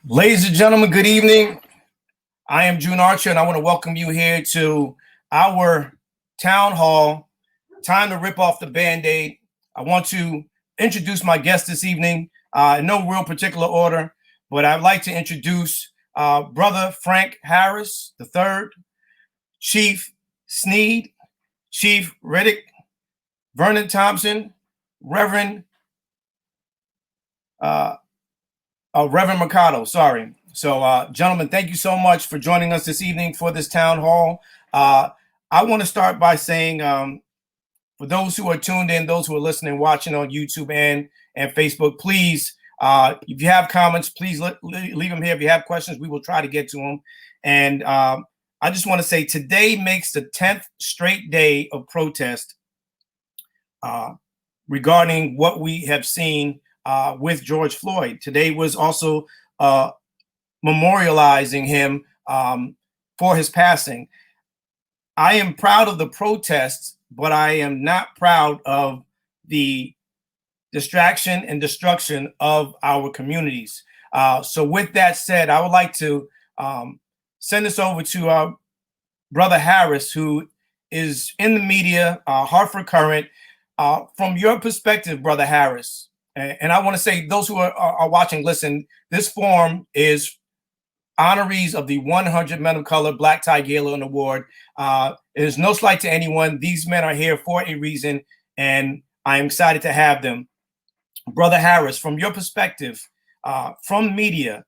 Ladies and gentlemen, good evening. I am June Archer, and I want to welcome you here to our town hall. Time to rip off the Bandaid. I want to introduce my guest this evening in no real particular order, but I'd like to introduce Brother Frank Harris III, Chief Sneed, Chief Riddick, Vernon Thompson, Reverend Reverend Mikado, sorry. So, gentlemen, thank you so much for joining us this evening for this town hall. I want to start by saying, for those who are tuned in, those who are listening, watching on YouTube and Facebook, please, if you have comments, please leave them here. If you have questions, we will try to get to them. And I just want to say today makes the 10th straight day of protest regarding what we have seen with George Floyd. Today was also memorializing him for his passing. I am proud of the protests, but I am not proud of the distraction and destruction of our communities. So with that said, I would like to send this over to Brother Harris, who is in the media, Hartford Current. From your perspective, Brother Harris, and I want to say those who are watching, listen, this forum is honorees of the 100 Men of Color Black Tie Gala and Award. It is no slight to anyone. These men are here for a reason, and I am excited to have them. Brother Harris, from your perspective, from media,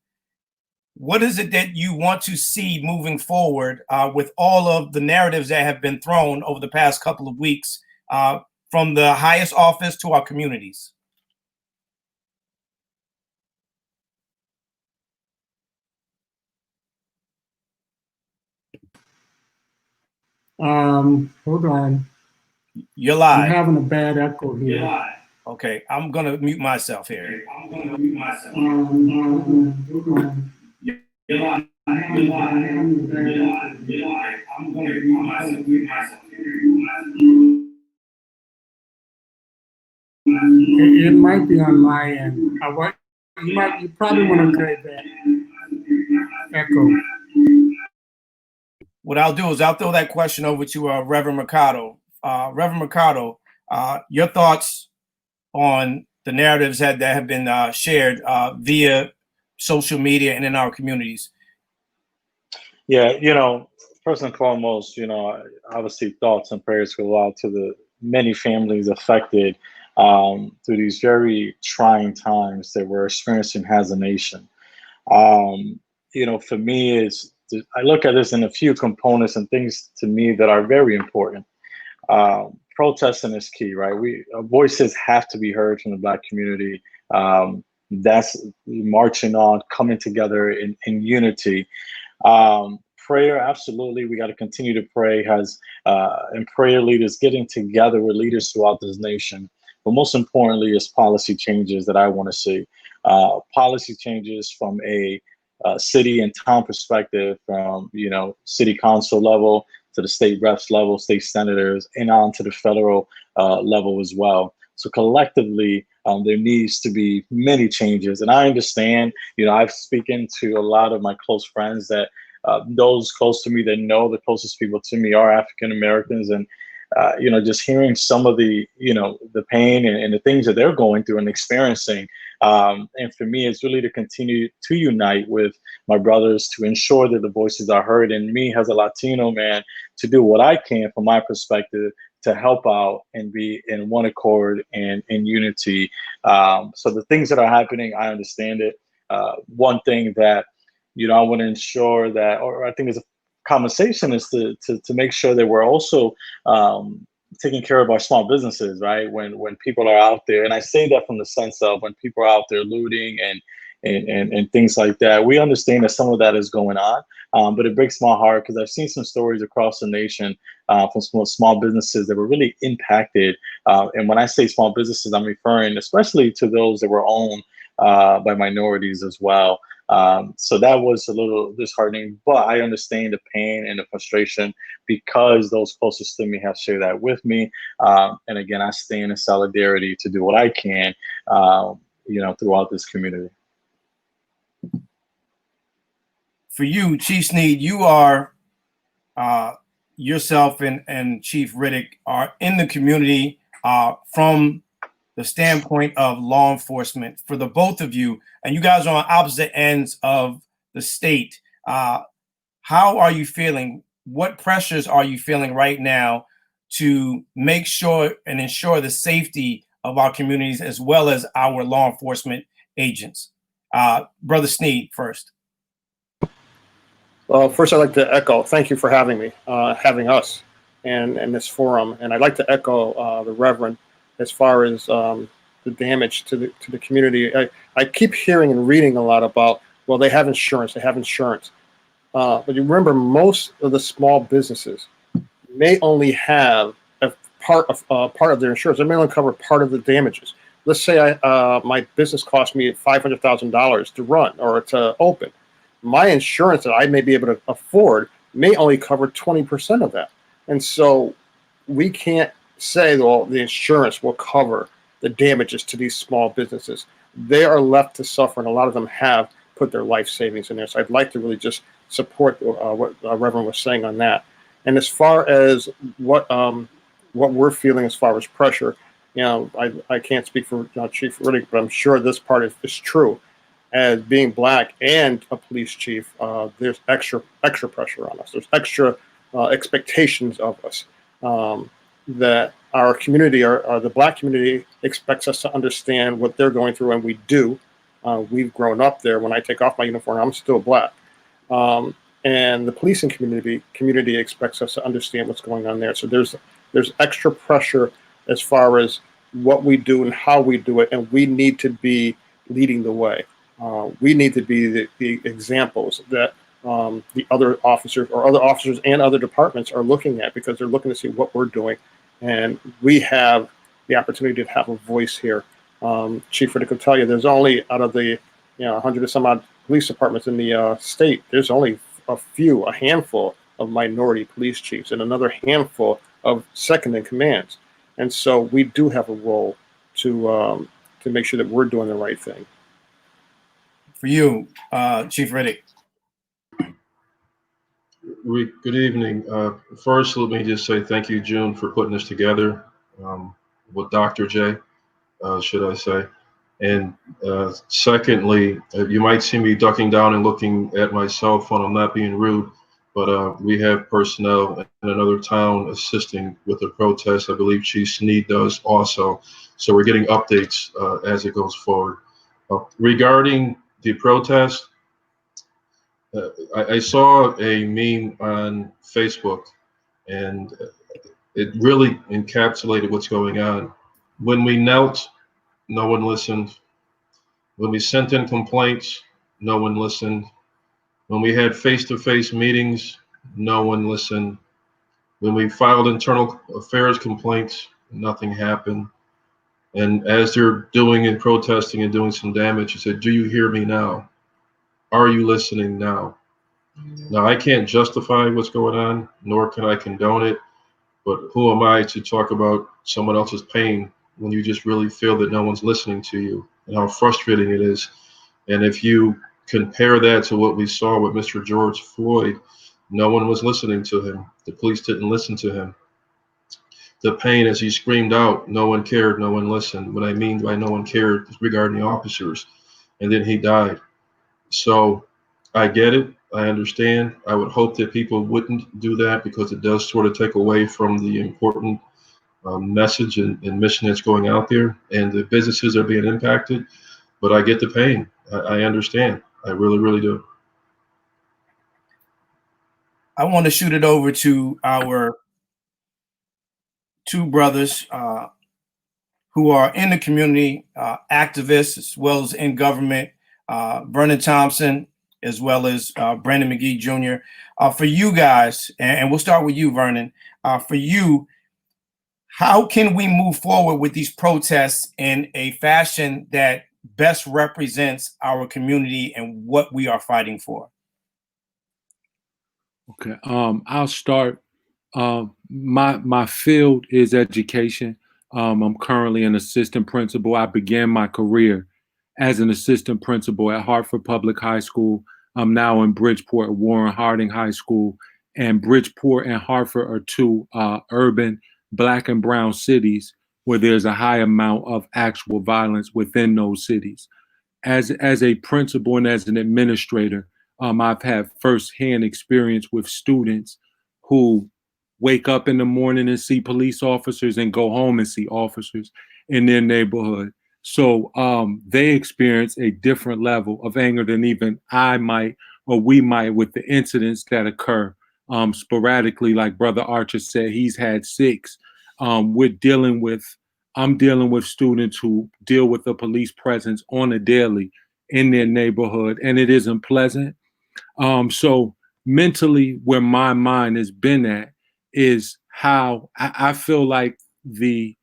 what is it that you want to see moving forward with all of the narratives that have been thrown over the past couple of weeks from the highest office to our communities? Hold on. You're live. I'm having a bad echo here. You're live. Okay, I'm gonna mute myself here. Hold on. You're live. You're live. You're live. I'm gonna mute myself here. It might be on my end. You probably want to create that echo. What I'll do is I'll throw that question over to Reverend Mikado. Reverend Mikado, your thoughts on the narratives that have been shared via social media and in our communities? Yeah, first and foremost, obviously thoughts and prayers go out to the many families affected through these very trying times that we're experiencing as a nation. For me, I look at this in a few components and things to me that are very important. Protesting is key, right? Voices have to be heard from the Black community. That's marching on, coming together in unity. Prayer, absolutely. We got to continue to pray and prayer leaders getting together with leaders throughout this nation. But most importantly is policy changes that I want to see. Policy changes from a city and town perspective, from, city council level to the state reps level, state senators, and on to the federal level as well. So collectively, there needs to be many changes. And I understand, I've spoken to a lot of my close friends that those close to me that know the closest people to me are African Americans. And, just hearing some of the, the pain and the things that they're going through and experiencing. And for me, it's really to continue to unite with my brothers to ensure that the voices are heard, and me as a Latino man to do what I can from my perspective to help out and be in one accord and in unity. So the things that are happening, I understand it. One thing that, I want to ensure that, or I think is a conversation, is to make sure that we're also taking care of our small businesses, right? When people are out there, and I say that from the sense of when people are out there looting and things like that, we understand that some of that is going on, but it breaks my heart because I've seen some stories across the nation from small businesses that were really impacted. And when I say small businesses, I'm referring especially to those that were owned by minorities as well. So that was a little disheartening, but I understand the pain and the frustration because those closest to me have shared that with me. And again, I stand in solidarity to do what I can, throughout this community. for you, Chief Sneed, you are yourself and Chief Riddick are in the community from the standpoint of law enforcement. For the both of you, and you guys are on opposite ends of the state, how are you feeling? What pressures are you feeling right now to make sure and ensure the safety of our communities as well as our law enforcement agents? Brother Sneed first. Well, first I'd like to echo, thank you for having me, having us and this forum. And I'd like to echo the Reverend as far as the damage to the community. I keep hearing and reading a lot about, well, they have insurance. But you remember, most of the small businesses may only have a part of their insurance. They may only cover part of the damages. Let's say my business cost me $500,000 to run or to open. My insurance that I may be able to afford may only cover 20% of that. And so we can't say, well, the insurance will cover the damages to these small businesses. They are left to suffer, and a lot of them have put their life savings in there. So I'd like to really just support what Reverend was saying on that. And as far as what we're feeling as far as pressure, I can't speak for Chief Riddick, but I'm sure this part is true. As being Black and a police chief, there's extra pressure on us. There's extra expectations of us that our community, the Black community, expects us to understand what they're going through, and we do. We've grown up there. When I take off my uniform, I'm still Black. And the policing community expects us to understand what's going on there. So there's extra pressure as far as what we do and how we do it, and we need to be leading the way. We need to be the examples that the other officers and other departments are looking at, because they're looking to see what we're doing, and we have the opportunity to have a voice here. Chief Riddick will tell you, there's only, out of the 100 or some odd police departments in the state, there's only a handful of minority police chiefs and another handful of second in commands. And so we do have a role to make sure that we're doing the right thing. For you, Chief Riddick. Good evening. First, let me just say thank you, June, for putting this together with Dr. J, should I say. And secondly, you might see me ducking down and looking at my cell phone. I'm not being rude, but we have personnel in another town assisting with the protest. I believe Chief Sneed does also. So we're getting updates as it goes forward. Regarding the protest, I saw a meme on Facebook, and it really encapsulated what's going on. When we knelt, no one listened. When we sent in complaints, no one listened. When we had face-to-face meetings, no one listened. When we filed internal affairs complaints, nothing happened. And as they're doing and protesting and doing some damage, he said, "Do you hear me now? Are you listening now?" Now, I can't justify what's going on, nor can I condone it, but who am I to talk about someone else's pain when you just really feel that no one's listening to you, and how frustrating it is. And if you compare that to what we saw with Mr. George Floyd, no one was listening to him. The police didn't listen to him. The pain as he screamed out, no one cared, no one listened. What I mean by no one cared is regarding the officers. And then he died. So I get it. I understand. I would hope that people wouldn't do that, because it does sort of take away from the important message and mission that's going out there, and the businesses are being impacted. But I get the pain. I understand. I really, really do. I want to shoot it over to our two brothers who are in the community, activists as well as in government, Vernon Thompson, as well as Brandon McGee Jr. For you guys, and we'll start with you, Vernon. For you, how can we move forward with these protests in a fashion that best represents our community and what we are fighting for? Okay, I'll start. My field is education. I'm currently an assistant principal. I began my career as an assistant principal at Hartford Public High School. I'm now in Bridgeport, Warren Harding High School, and Bridgeport and Hartford are two urban Black and brown cities where there's a high amount of actual violence within those cities. As a principal and as an administrator, I've had firsthand experience with students who wake up in the morning and see police officers and go home and see officers in their neighborhood. So they experience a different level of anger than even I might or we might with the incidents that occur sporadically. Like Brother Archer said, he's had 6. I'm dealing with students who deal with the police presence on a daily in their neighborhood, and it isn't pleasant. So mentally, where my mind has been at is how I feel like the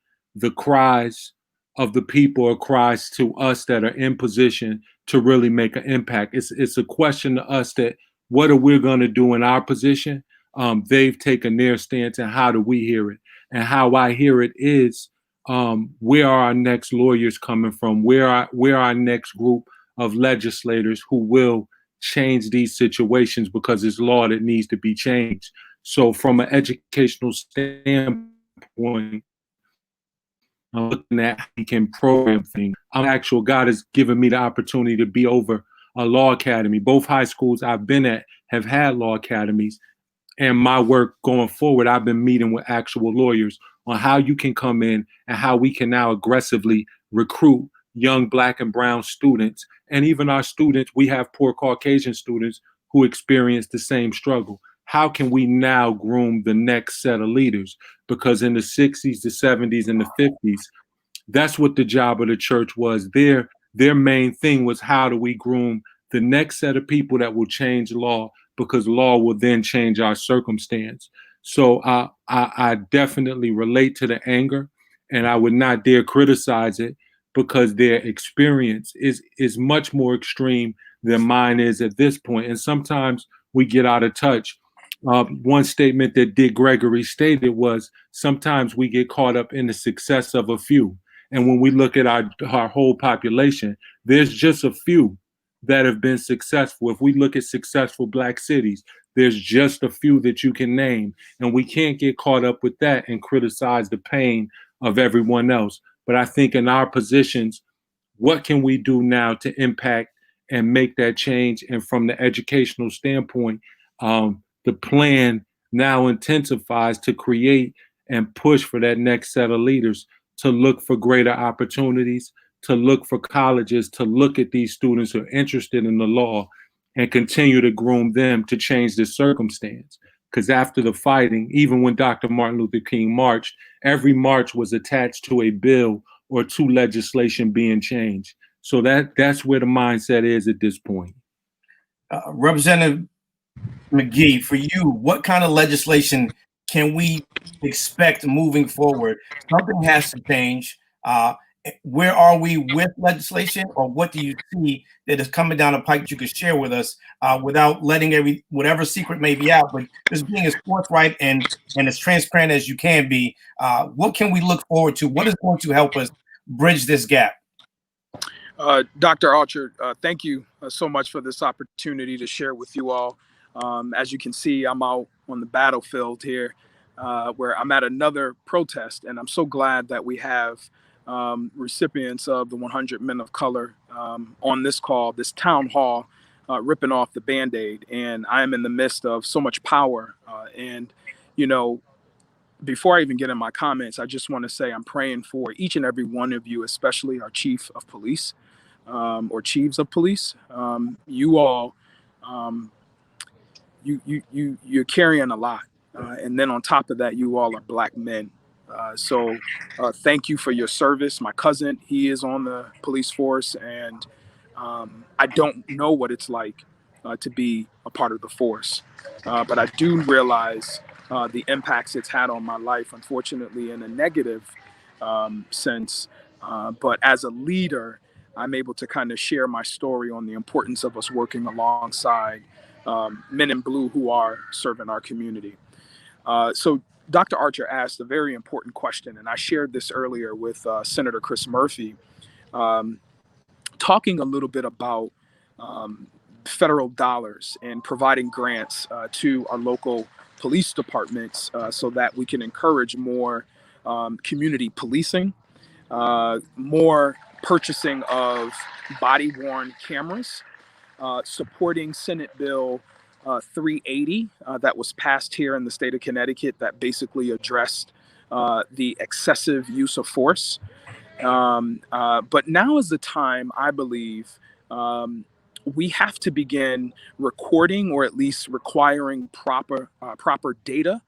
cries of the people are cries to us that are in position to really make an impact. It's a question to us that what are we going to do in our position? They've taken their stance, and how do we hear it? And how I hear it is, where are our next lawyers coming from? Where are our next group of legislators who will change these situations, because it's law that needs to be changed. So from an educational standpoint, I'm looking at how we can program things. God has given me the opportunity to be over a law academy. Both high schools I've been at have had law academies. And my work going forward, I've been meeting with actual lawyers on how you can come in and how we can now aggressively recruit young Black and brown students. And even our students, we have poor Caucasian students who experience the same struggle. How can we now groom the next set of leaders? Because in the 60s, the 70s, and the 50s, that's what the job of the church was. Their main thing was, how do we groom the next set of people that will change law, because law will then change our circumstance. So I definitely relate to the anger, and I would not dare criticize it, because their experience is much more extreme than mine is at this point. And sometimes we get out of touch. One statement that Dick Gregory stated was, sometimes we get caught up in the success of a few. And when we look at our whole population, there's just a few that have been successful. If we look at successful Black cities, there's just a few that you can name. And we can't get caught up with that and criticize the pain of everyone else. But I think in our positions, what can we do now to impact and make that change? And from the educational standpoint, the plan now intensifies to create and push for that next set of leaders to look for greater opportunities, to look for colleges, to look at these students who are interested in the law and continue to groom them to change the circumstance. Because after the fighting, even when Dr. Martin Luther King marched, every march was attached to a bill or to legislation being changed. So that's where the mindset is at this point. Representative McGee, for you, what kind of legislation can we expect moving forward? Something has to change. Where are we with legislation, or what do you see that is coming down the pike that you could share with us, without letting whatever secret may be out, but just being as forthright and as transparent as you can be? What can we look forward to? What is going to help us bridge this gap? Dr. Archer, thank you so much for this opportunity to share with you all. As you can see, I'm out on the battlefield here, where I'm at another protest, and I'm so glad that we have recipients of the 100 Men of Color on this call, this town hall, ripping off the Bandaid. And I am in the midst of so much power. And, you know, before I even get in my comments, I just want to say I'm praying for each and every one of you, especially our chief of police, or chiefs of police. You all, you're carrying a lot. And then on top of that, you all are Black men. So thank you for your service. My cousin, he is on the police force, and I don't know what it's like to be a part of the force. But I do realize the impacts it's had on my life, unfortunately, in a negative sense. But as a leader, I'm able to kind of share my story on the importance of us working alongside men in blue who are serving our community. So Dr. Archer asked a very important question, and I shared this earlier with Senator Chris Murphy, talking a little bit about federal dollars and providing grants to our local police departments so that we can encourage more community policing, more purchasing of body-worn cameras, supporting Senate Bill 380 that was passed here in the state of Connecticut that basically addressed the excessive use of force. But now is the time, I believe, we have to begin recording or at least requiring proper data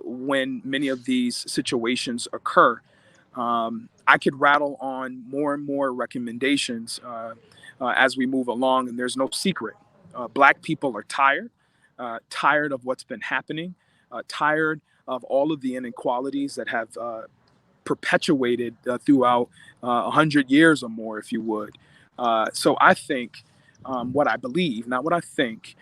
when many of these situations occur. I could rattle on more and more recommendations as we move along, and there's no secret. Black people are tired of what's been happening, tired of all of the inequalities that have perpetuated throughout 100 years or more, if you would. So I think what I believe, not what I think,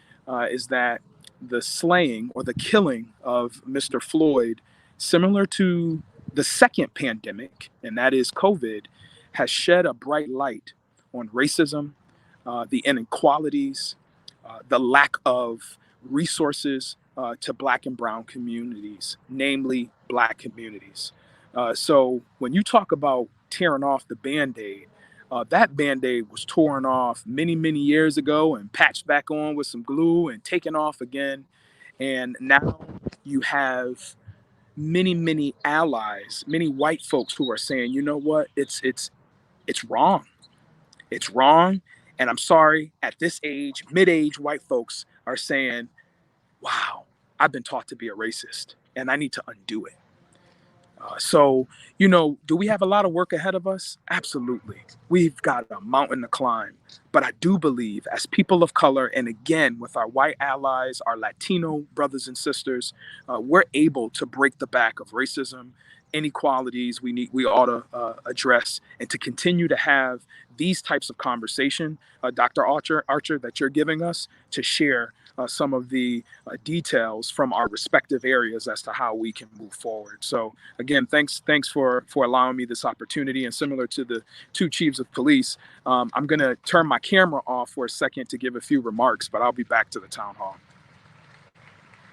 is that the slaying or the killing of Mr. Floyd, similar to the second pandemic, and that is COVID, has shed a bright light on racism, the inequalities, the lack of resources to Black and Brown communities, namely Black communities. So when you talk about tearing off the Bandaid, that Bandaid was torn off many, many years ago and patched back on with some glue and taken off again. And now you have many, many allies, many white folks who are saying, you know what, it's wrong. It's wrong. And I'm sorry, at this age, mid-age white folks are saying, wow, I've been taught to be a racist and I need to undo it. So, you know, do we have a lot of work ahead of us? Absolutely. We've got a mountain to climb. But I do believe as people of color, and again, with our white allies, our Latino brothers and sisters, we're able to break the back of racism, inequalities we ought to address, and to continue to have these types of conversation, Dr. Archer, that you're giving us to share some of the details from our respective areas as to how we can move forward. So again, thanks for allowing me this opportunity. And similar to the two chiefs of police, I'm going to turn my camera off for a second to give a few remarks, but I'll be back to the town hall.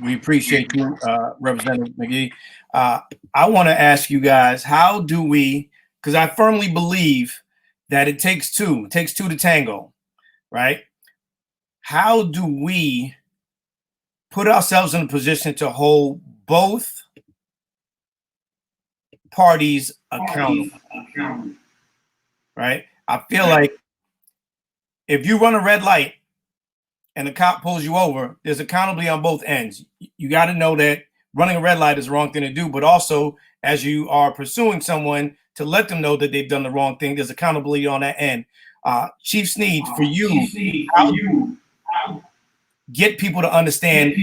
We appreciate you, Representative McGee. I want to ask you guys, how do we, because I firmly believe that it takes two to tango, right? How do we put ourselves in a position to hold both parties accountable, right? I feel like if you run a red light and the cop pulls you over, there's accountability on both ends. You got to know that running a red light is the wrong thing to do, but also as you are pursuing someone to let them know that they've done the wrong thing, there's accountability on that end. Chief Sneed, for you, how do you get people to understand?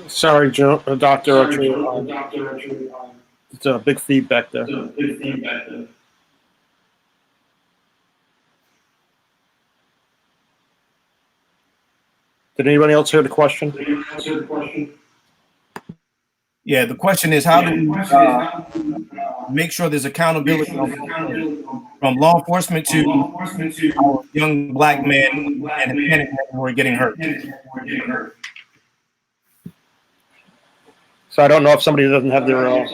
Sorry, Dr. Archer. It's a big feedback there. Did anybody else hear the question? Yeah, the question is, how do we make sure there's accountability from law enforcement to our young Black men and Hispanic men who are getting hurt? So I don't know if somebody doesn't have their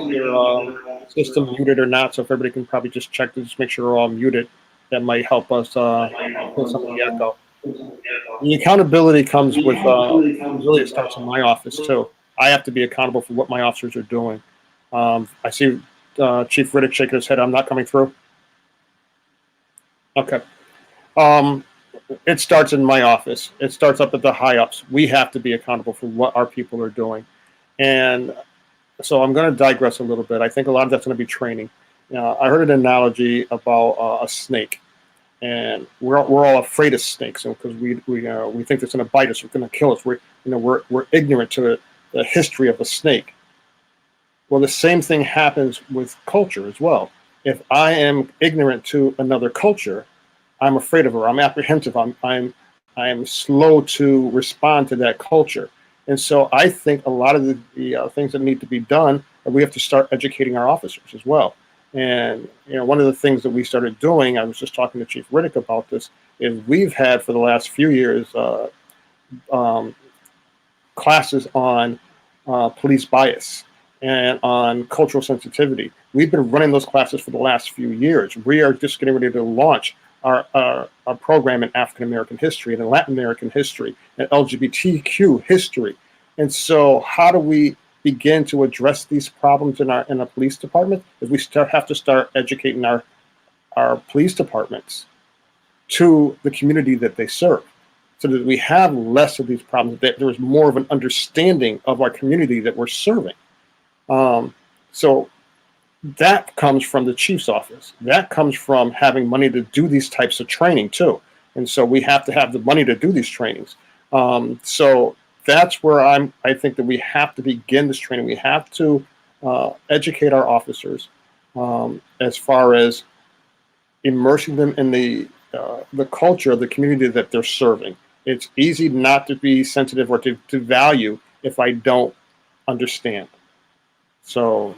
system muted or not. So if everybody can probably just check to just make sure we're all muted, that might help us put some of the echo. The accountability comes with really it starts in my office too. I have to be accountable for what my officers are doing. I see Chief Riddick shaking his head. I'm not coming through. Okay. It starts in my office. It starts up at the high ups. We have to be accountable for what our people are doing. And so I'm going to digress a little bit. I think a lot of that's going to be training. I heard an analogy about a snake, and we're all afraid of snakes because we think it's going to bite us, it's going to kill us. We're ignorant to the history of a snake. Well, the same thing happens with culture as well. If I am ignorant to another culture, I'm afraid of her. I'm apprehensive. I'm slow to respond to that culture. And so I think a lot of the things that need to be done, we have to start educating our officers as well. And one of the things that we started doing, I was just talking to Chief Riddick about this, is we've had for the last few years classes on police bias and on cultural sensitivity. We've been running those classes for the last few years. We are just getting ready to launch our program in African American history and in Latin American history and LGBTQ history. And so, how do we begin to address these problems in our police department? Is we have to start educating our police departments to the community that they serve, so that we have less of these problems, that there is more of an understanding of our community that we're serving. So that comes from the chief's office. That comes from having money to do these types of training too. And so we have to have the money to do these trainings. So that's where I think that we have to begin this training. We have to educate our officers as far as immersing them in the culture of the community that they're serving. It's easy not to be sensitive or to value if I don't understand. So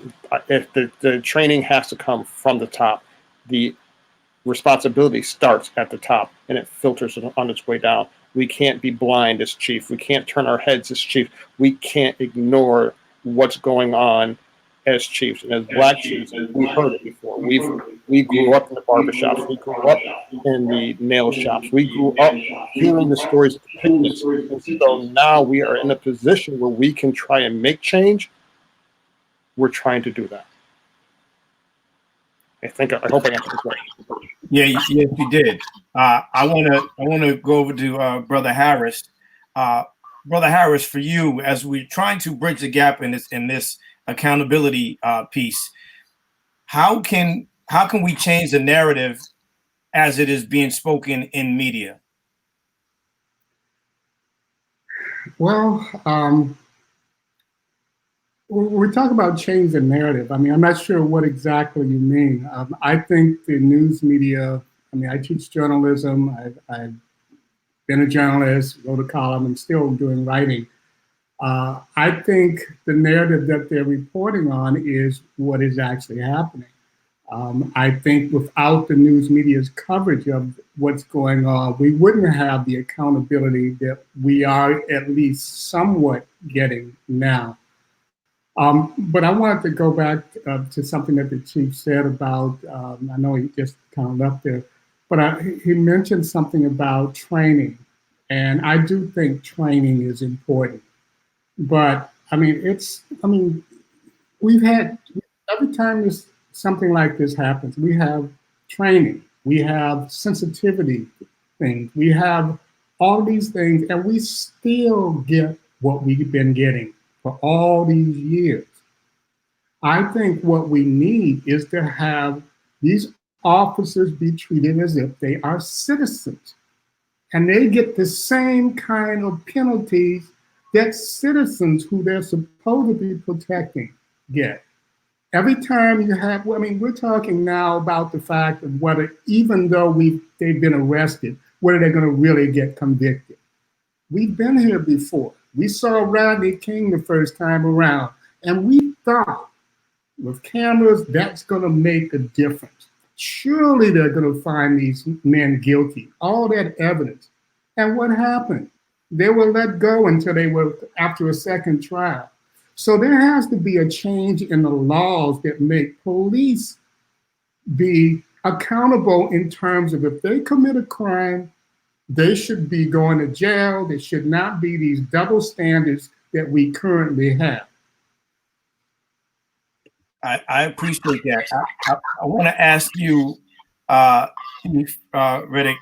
if the training has to come from the top, the responsibility starts at the top and it filters on its way down. We can't be blind as chief. We can't turn our heads as chief. We can't ignore what's going on as chiefs. And as black chiefs, we've heard it before. We grew up in the barbershops. We grew up in the nail shops. We grew up hearing the stories of the picnics. And so now we are in a position where we can try and make change. We're trying to do that. I hope I answered the question. Yeah, yes, you did. I want to go over to Brother Harris. Brother Harris, for you, as we're trying to bridge the gap in this accountability piece, how can we change the narrative as it is being spoken in media? Well, we talk about change the narrative. I mean, I'm not sure what exactly you mean. I think the news media, I mean, I teach journalism. I've been a journalist, wrote a column, and still doing writing. I think the narrative that they're reporting on is what is actually happening. I think without the news media's coverage of what's going on, we wouldn't have the accountability that we are at least somewhat getting now. But I wanted to go back to something that the chief said about, I know he just kind of left there, but he mentioned something about training. And I do think training is important. But I mean, we've had, every time something like this happens, we have training, we have sensitivity things, we have all these things, and we still get what we've been getting for all these years. I think what we need is to have these officers be treated as if they are citizens, and they get the same kind of penalties that citizens who they're supposed to be protecting get. Every time you have, I mean, we're talking now about the fact of whether, even though they've been arrested, whether they're going to really get convicted. We've been here before. We saw Rodney King the first time around, and we thought with cameras, that's going to make a difference. Surely they're going to find these men guilty, all that evidence. And what happened? They were let go until they were after a second trial. So there has to be a change in the laws that make police be accountable in terms of if they commit a crime, they should be going to jail. There should not be these double standards that we currently have. I appreciate that. I want to ask you, Chief Riddick,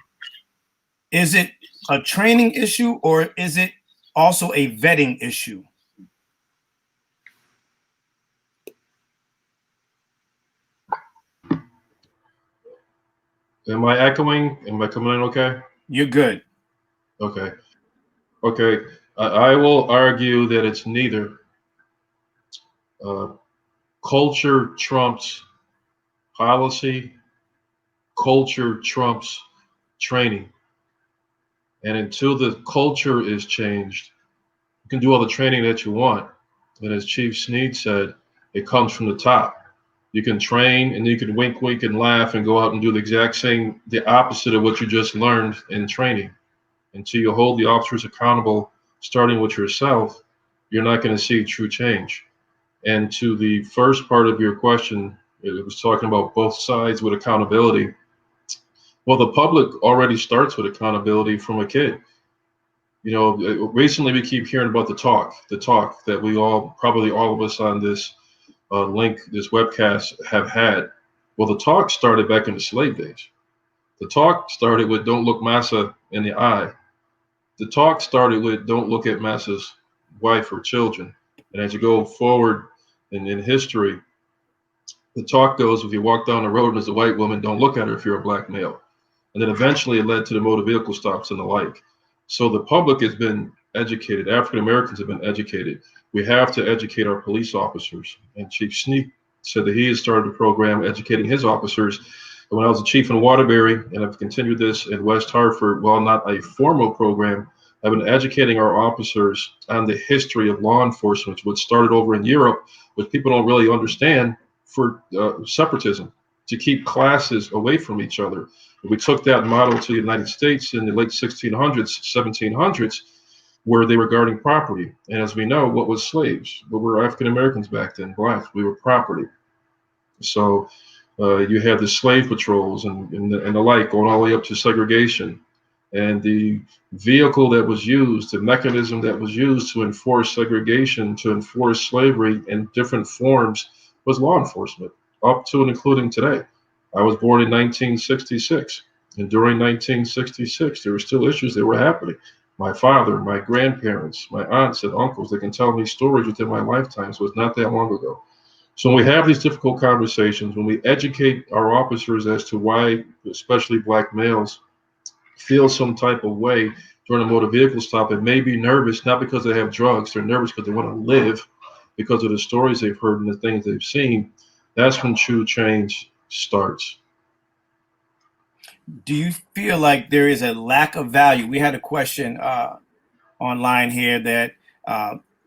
is it a training issue or is it also a vetting issue? Am I echoing? Am I coming in okay? You're good. Okay. Okay. I will argue that it's neither. Culture trumps policy. Culture trumps training. And until the culture is changed, you can do all the training that you want. And as Chief Sneed said, it comes from the top. You can train and you can wink, wink, and laugh and go out and do the exact same, the opposite of what you just learned in training. Until you hold the officers accountable, starting with yourself, you're not going to see true change. And to the first part of your question, it was talking about both sides with accountability. Well, the public already starts with accountability from a kid. You know, recently we keep hearing about the talk that we all, probably all of us on this link, this webcast have had. Well, the talk started back in the slave days. The talk started with don't look massa in the eye. The talk started with don't look at massa's wife or children. And as you go forward in history, the talk goes, if you walk down the road and there's a white woman, don't look at her if you're a black male. And then eventually it led to the motor vehicle stops and the like. So the public has been educated. African Americans have been educated. We have to educate our police officers. And Chief Sneak said that he has started a program educating his officers. And when I was a chief in Waterbury, and I've continued this in West Hartford, while not a formal program, I've been educating our officers on the history of law enforcement, which started over in Europe, which people don't really understand, for separatism, to keep classes away from each other. We took that model to the United States in the late 1600s, 1700s, where they were guarding property. And as we know, what was slaves? What were African Americans back then? Blacks. We were property. So you had the slave patrols and the like, going all the way up to segregation. And the vehicle that was used, the mechanism that was used to enforce segregation, to enforce slavery in different forms, was law enforcement, up to and including today. I was born in 1966, and during 1966, there were still issues that were happening. My father, my grandparents, my aunts and uncles, they can tell me stories within my lifetime, so it's not that long ago. So when we have these difficult conversations, when we educate our officers as to why, especially black males, feel some type of way during a motor vehicle stop and may be nervous, not because they have drugs, they're nervous because they want to live, because of the stories they've heard and the things they've seen, that's when true change starts. Do you feel like there is a lack of value? We had a question online here that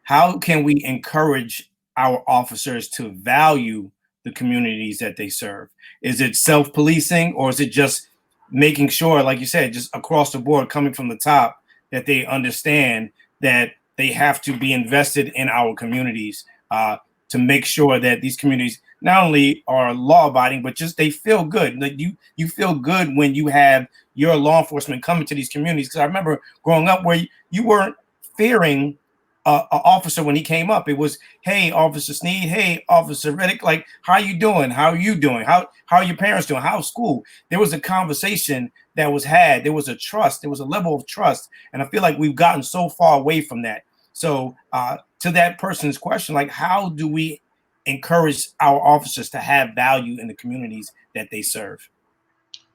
how can we encourage our officers to value the communities that they serve? Is it self-policing, or is it just making sure, like you said, just across the board, coming from the top, that they understand that they have to be invested in our communities to make sure that these communities not only are law-abiding, but just they feel good. Like you feel good when you have your law enforcement coming to these communities. Because I remember growing up where you weren't fearing an officer when he came up. It was, hey, Officer Sneed, hey, Officer Reddick, like, how you doing? How are you doing? How are your parents doing? How's school? There was a conversation that was had. There was a trust. There was a level of trust. And I feel like we've gotten so far away from that. So to that person's question, like, how do we encourage our officers to have value in the communities that they serve?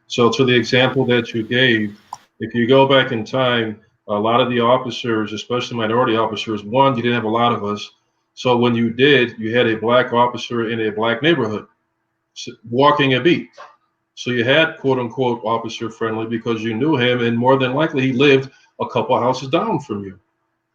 So to the example that you gave, if you go back in time, a lot of the officers, especially minority officers, one, you didn't have a lot of us. So when you did, you had a black officer in a black neighborhood walking a beat. So you had quote unquote officer friendly because you knew him, and more than likely he lived a couple of houses down from you.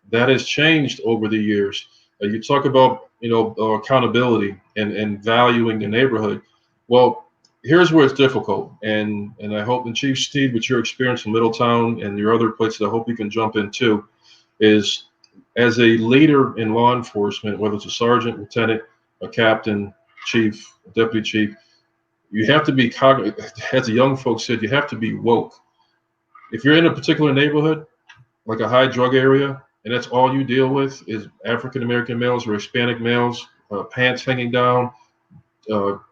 That has changed over the years. You talk about, accountability and valuing the neighborhood. Well, here's where it's difficult, and I hope, and Chief Steve, with your experience in Middletown and your other places, I hope you can jump in too, is as a leader in law enforcement, whether it's a sergeant, lieutenant, a captain, chief, deputy chief, you have to be cognitive. As the young folks said, you have to be woke. If you're in a particular neighborhood, like a high drug area, and that's all you deal with is African American males or Hispanic males, pants hanging down,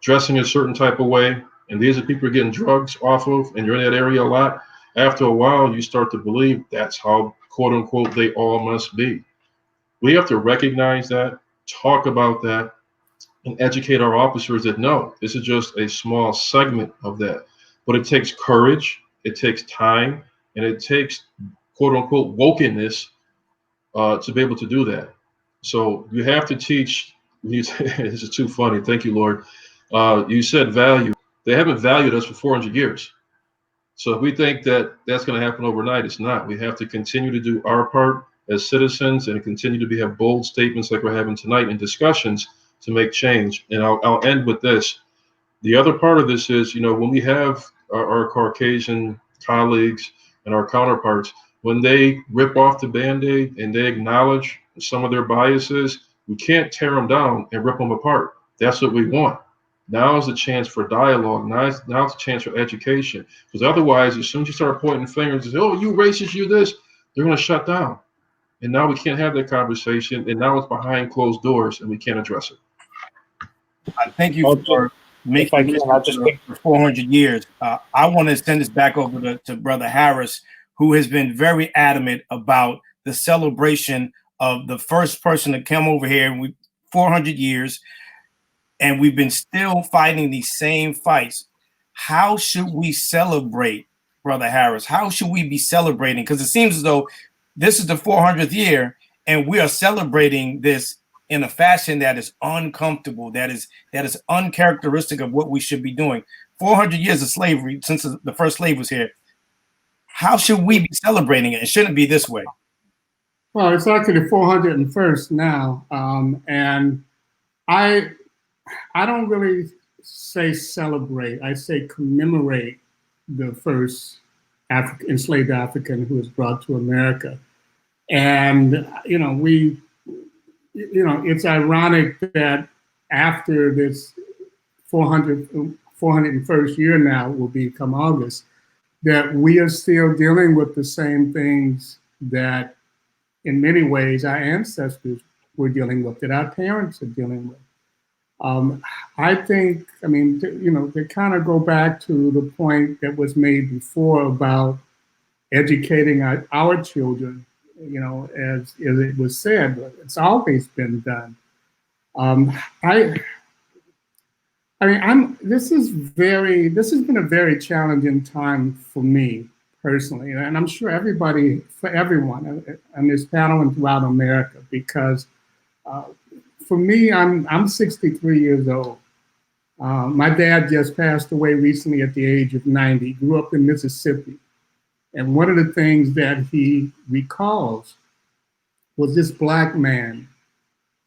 dressing a certain type of way, and these are people you're getting drugs off of, and you're in that area a lot, after a while, you start to believe that's how, quote unquote, they all must be. We have to recognize that, talk about that, and educate our officers that no, this is just a small segment of that. But it takes courage, it takes time, and it takes, quote unquote, wokenness to be able to do that. So you have to teach. This is too funny. Thank you, Lord. You said value. They haven't valued us for 400 years. So if we think that that's going to happen overnight, it's not. We have to continue to do our part as citizens and continue to have bold statements like we're having tonight in discussions to make change. And I'll end with this. The other part of this is, when we have our Caucasian colleagues and our counterparts, when they rip off the Band-Aid and they acknowledge some of their biases, we can't tear them down and rip them apart. That's what we want. Now is the chance for dialogue. Now is the chance for education. Because otherwise, as soon as you start pointing fingers and say, oh, you racist, you this, they're going to shut down. And now we can't have that conversation. And now it's behind closed doors and we can't address it. I thank you for making this for 400 years. I want to send this back over to Brother Harris, who has been very adamant about the celebration of the first person to come over here in 400 years. And we've been still fighting these same fights. How should we celebrate, Brother Harris? How should we be celebrating? Because it seems as though this is the 400th year and we are celebrating this in a fashion that is uncomfortable, that is uncharacteristic of what we should be doing. 400 years of slavery since the first slave was here. How should we be celebrating it? It shouldn't be this way. Well, it's actually 401st now, and I don't really say celebrate. I say commemorate the first enslaved African who was brought to America. And, it's ironic that after this 401st year now will become August, that we are still dealing with the same things that in many ways our ancestors were dealing with, that our parents are dealing with. I think, to kind of go back to the point that was made before about educating our children, as it was said, it's always been done. This has been a very challenging time for me personally, and I'm sure for everyone on this panel and throughout America, because for me, I'm 63 years old. My dad just passed away recently at the age of 90. Grew up in Mississippi. And one of the things that he recalls was this Black man,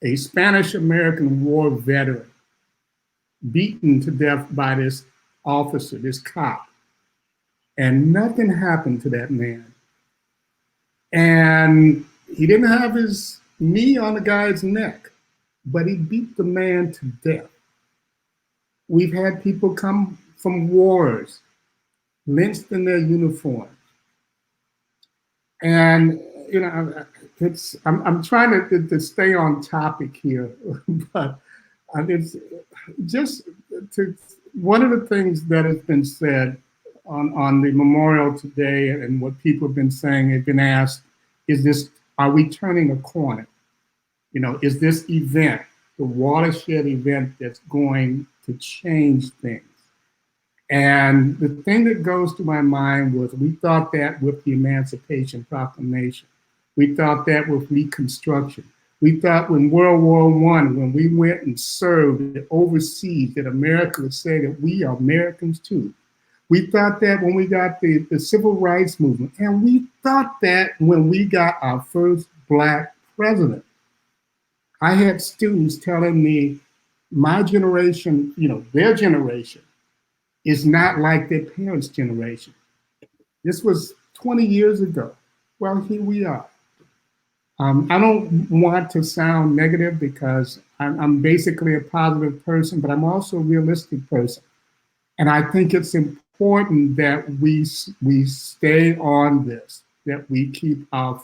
a Spanish-American war veteran, beaten to death by this officer, this cop. And nothing happened to that man. And he didn't have his knee on the guy's neck, but he beat the man to death. We've had people come from wars, lynched in their uniforms. And, I'm trying to stay on topic here, but it's just one of the things that has been said on the memorial today, and what people have been saying, have been asked, are we turning a corner? Is this event, the watershed event, that's going to change things? And the thing that goes to my mind was, we thought that with the Emancipation Proclamation. We thought that with Reconstruction. We thought when World War I, when we went and served overseas, that America would say that we are Americans too. We thought that when we got the Civil Rights Movement. And we thought that when we got our first Black president. I had students telling me, my generation, their generation, is not like their parents' generation. This was 20 years ago. Well, here we are. I don't want to sound negative, because I'm basically a positive person, but I'm also a realistic person. And I think it's important that we stay on this, that we keep our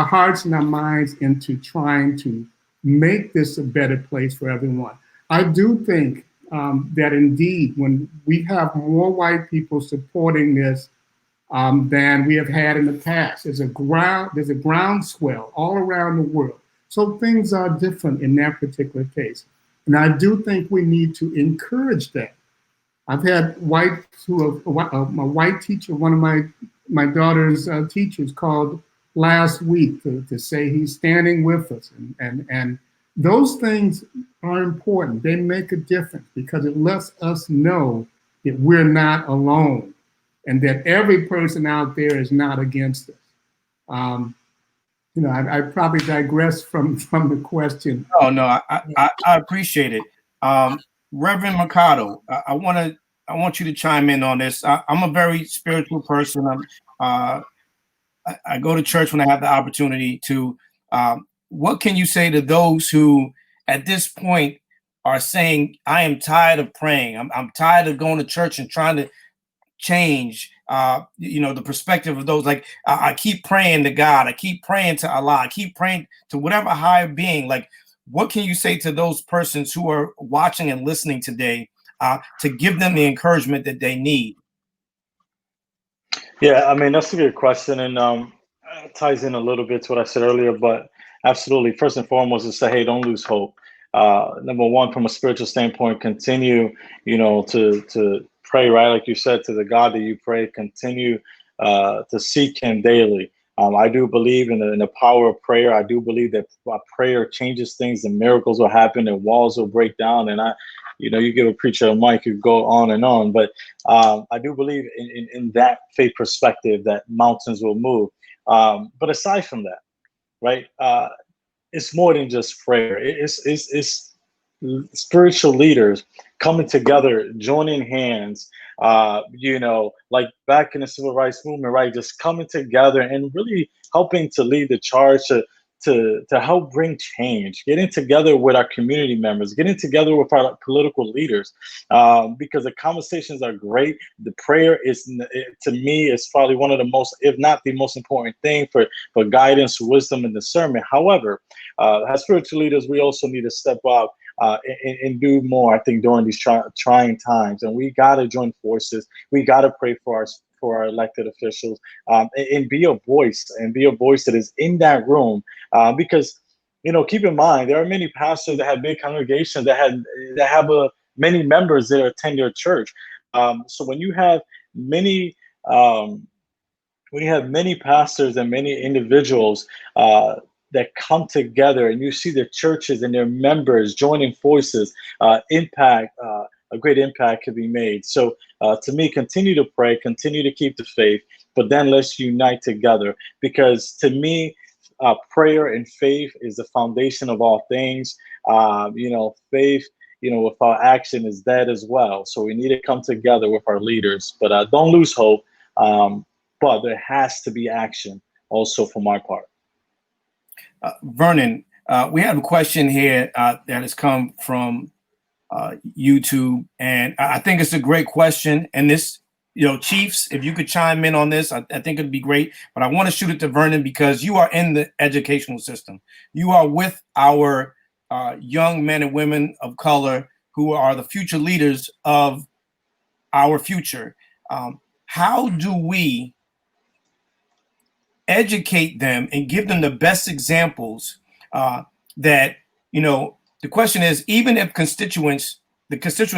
hearts and our minds into trying to make this a better place for everyone. I do think that indeed, when we have more white people supporting this than we have had in the past, there's a groundswell all around the world. So things are different in that particular case. And I do think we need to encourage that. I've had a white teacher, one of my daughter's teachers, called last week to say he's standing with us. And those things are important. They make a difference, because it lets us know that we're not alone and that every person out there is not against us. I probably digress from the question. Oh no, I appreciate it. Reverend Mikado, I want you to chime in on this. I'm a very spiritual person. I go to church when I have the opportunity to. What can you say to those who, at this point, are saying, "I am tired of praying. I'm tired of going to church and trying to change the perspective of those, like I keep praying to God, I keep praying to Allah, I keep praying to whatever higher being." Like, what can you say to those persons who are watching and listening today, to give them the encouragement that they need? Yeah, I mean, that's a good question, and ties in a little bit to what I said earlier. But absolutely, first and foremost, is say, hey, don't lose hope. Number one, from a spiritual standpoint, continue, to pray, right? Like you said, to the God that you pray, continue to seek Him daily. I do believe in the power of prayer. I do believe that prayer changes things, and miracles will happen, and walls will break down. And you give a preacher a mic, you go on and on, but I do believe in that faith perspective that mountains will move. But aside from that, right, it's more than just prayer. It's spiritual leaders coming together, joining hands. Like back in the civil rights movement, right? Just coming together and really helping to lead the charge to help bring change, getting together with our community members, getting together with our political leaders, because the conversations are great. The prayer is, to me, is probably one of the most, if not the most important thing for guidance, wisdom, and discernment. However, as spiritual leaders, we also need to step up and do more, I think, during these trying times. And we got to join forces. We got to pray for our elected officials, and be a voice, that is in that room, because keep in mind, there are many pastors that have big congregations that have many members that attend your church. So when you have many pastors and many individuals that come together, and you see the churches and their members joining forces, a great impact can be made. So to me, continue to pray, continue to keep the faith, but then let's unite together, because to me, prayer and faith is the foundation of all things. Faith, without action is dead as well. So we need to come together with our leaders, but don't lose hope. But there has to be action also from my part. Vernon, we have a question here that has come from YouTube, and I think it's a great question. And this, Chiefs, if you could chime in on this, I think it'd be great. But I want to shoot it to Vernon because you are in the educational system. You are with our young men and women of color who are the future leaders of our future. How do we educate them and give them the best examples, that, the question is, even if the constituents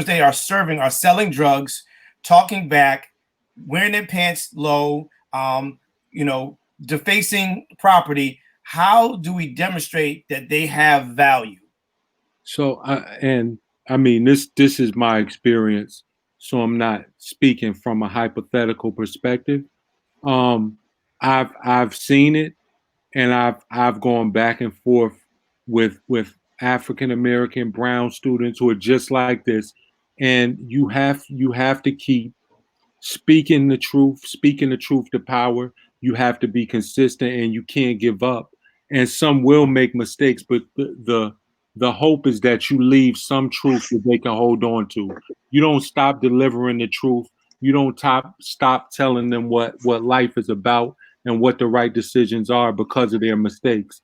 they are serving are selling drugs, talking back, wearing their pants low, defacing property, how do we demonstrate that they have value? So, and I mean, this is my experience, so I'm not speaking from a hypothetical perspective. I've seen it, and I've gone back and forth with African American brown students who are just like this, and you have to keep speaking the truth to power. You have to be consistent, and you can't give up. And some will make mistakes, but the hope is that you leave some truth that they can hold on to. You don't stop delivering the truth. You don't stop telling them what life is about and what the right decisions are because of their mistakes.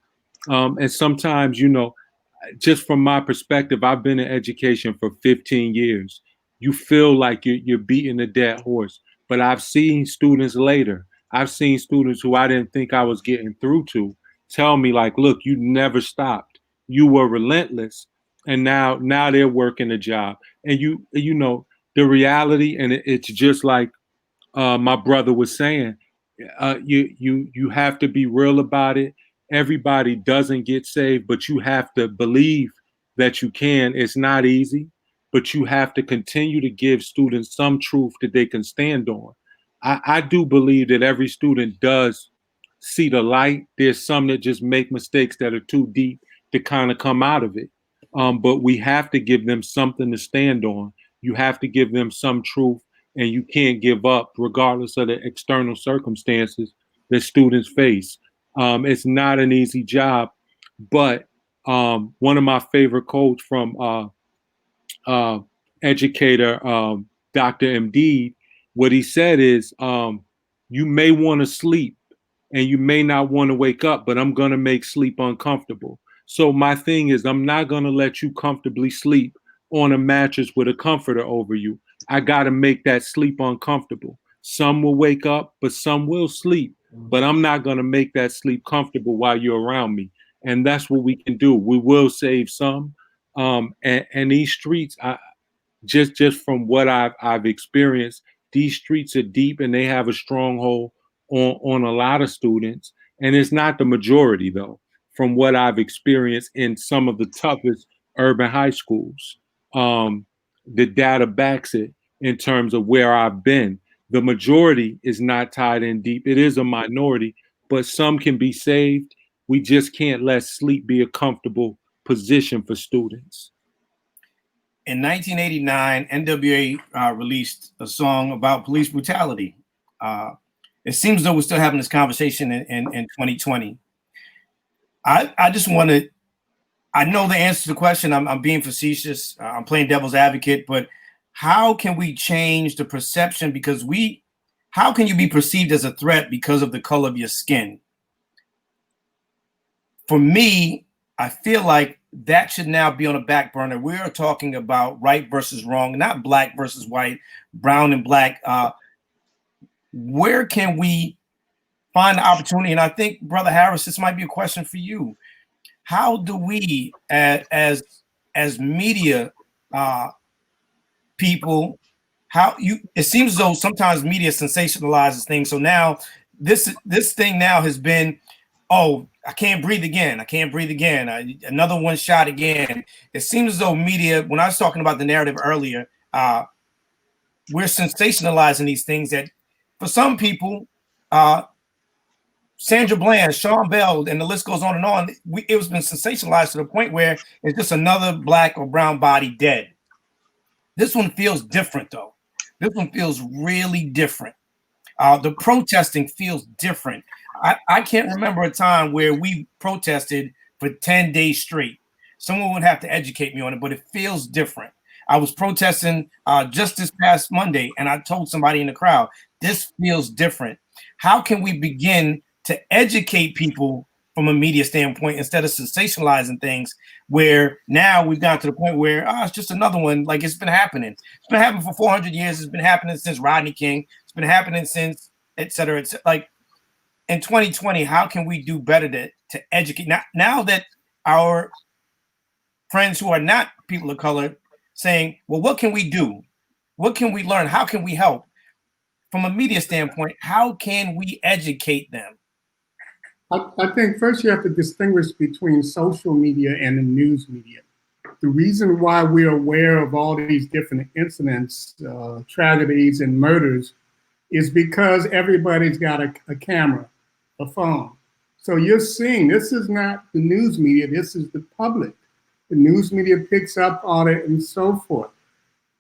And sometimes, just from my perspective, I've been in education for 15 years. You feel like you're beating a dead horse, but I've seen students later. I've seen students who I didn't think I was getting through to tell me, like, look, you never stopped. You were relentless, and now they're working a job. And the reality, and it's just like my brother was saying, you have to be real about it. Everybody doesn't get saved, but you have to believe that you can. It's not easy, but you have to continue to give students some truth that they can stand on. I do believe that every student does see the light. There's some that just make mistakes that are too deep to kind of come out of it. But we have to give them something to stand on. You have to give them some truth, and you can't give up regardless of the external circumstances that students face. It's not an easy job, but one of my favorite quotes from educator Dr. Md, what he said is, you may want to sleep and you may not want to wake up, but I'm going to make sleep uncomfortable. So my thing is, I'm not going to let you comfortably sleep on a mattress with a comforter over you. I got to make that sleep uncomfortable. Some will wake up, but some will sleep. But I'm not going to make that sleep comfortable while you're around me. And that's what we can do. We will save some. And these streets, just from what I've experienced, these streets are deep and they have a stronghold on a lot of students. And it's not the majority, though, from what I've experienced in some of the toughest urban high schools. The data backs it in terms of where I've been. The majority is not tied in deep. It is a minority, but some can be saved. We just can't let sleep be a comfortable position for students. In 1989, NWA released a song about police brutality. It seems though we're still having this conversation in 2020. I just want to, I know the answer to the question. I'm being facetious. I'm playing devil's advocate, but how can we change the perception? Because how can you be perceived as a threat because of the color of your skin? For me, I feel like that should now be on a back burner. We are talking about right versus wrong, not black versus white, brown and black. Where can we find the opportunity? And I think, Brother Harris, this might be a question for you. How do we, as media people, it seems as though sometimes media sensationalizes things. So now this thing now has been, oh, I can't breathe again. I can't breathe again. Another one shot again. It seems as though media, when I was talking about the narrative earlier, we're sensationalizing these things that for some people, Sandra Bland, Sean Bell, and the list goes on and on. It was been sensationalized to the point where it's just another black or brown body dead. This one feels different, though. This one feels really different. The protesting feels different. I can't remember a time where we protested for 10 days straight. Someone would have to educate me on it, but it feels different. I was protesting just this past Monday, and I told somebody in the crowd, this feels different. How can we begin to educate people from a media standpoint instead of sensationalizing things, where now we've gotten to the point where it's just another one, like it's been happening. It's been happening for 400 years. It's been happening since Rodney King. It's been happening since, et cetera. It's like in 2020, how can we do better to educate? Now that our friends who are not people of color saying, well, what can we do? What can we learn? How can we help? From a media standpoint, how can we educate them? I think first you have to distinguish between social media and the news media. The reason why we're aware of all these different incidents, tragedies, and murders is because everybody's got a camera, a phone. So you're seeing, this is not the news media, this is the public. The news media picks up on it and so forth.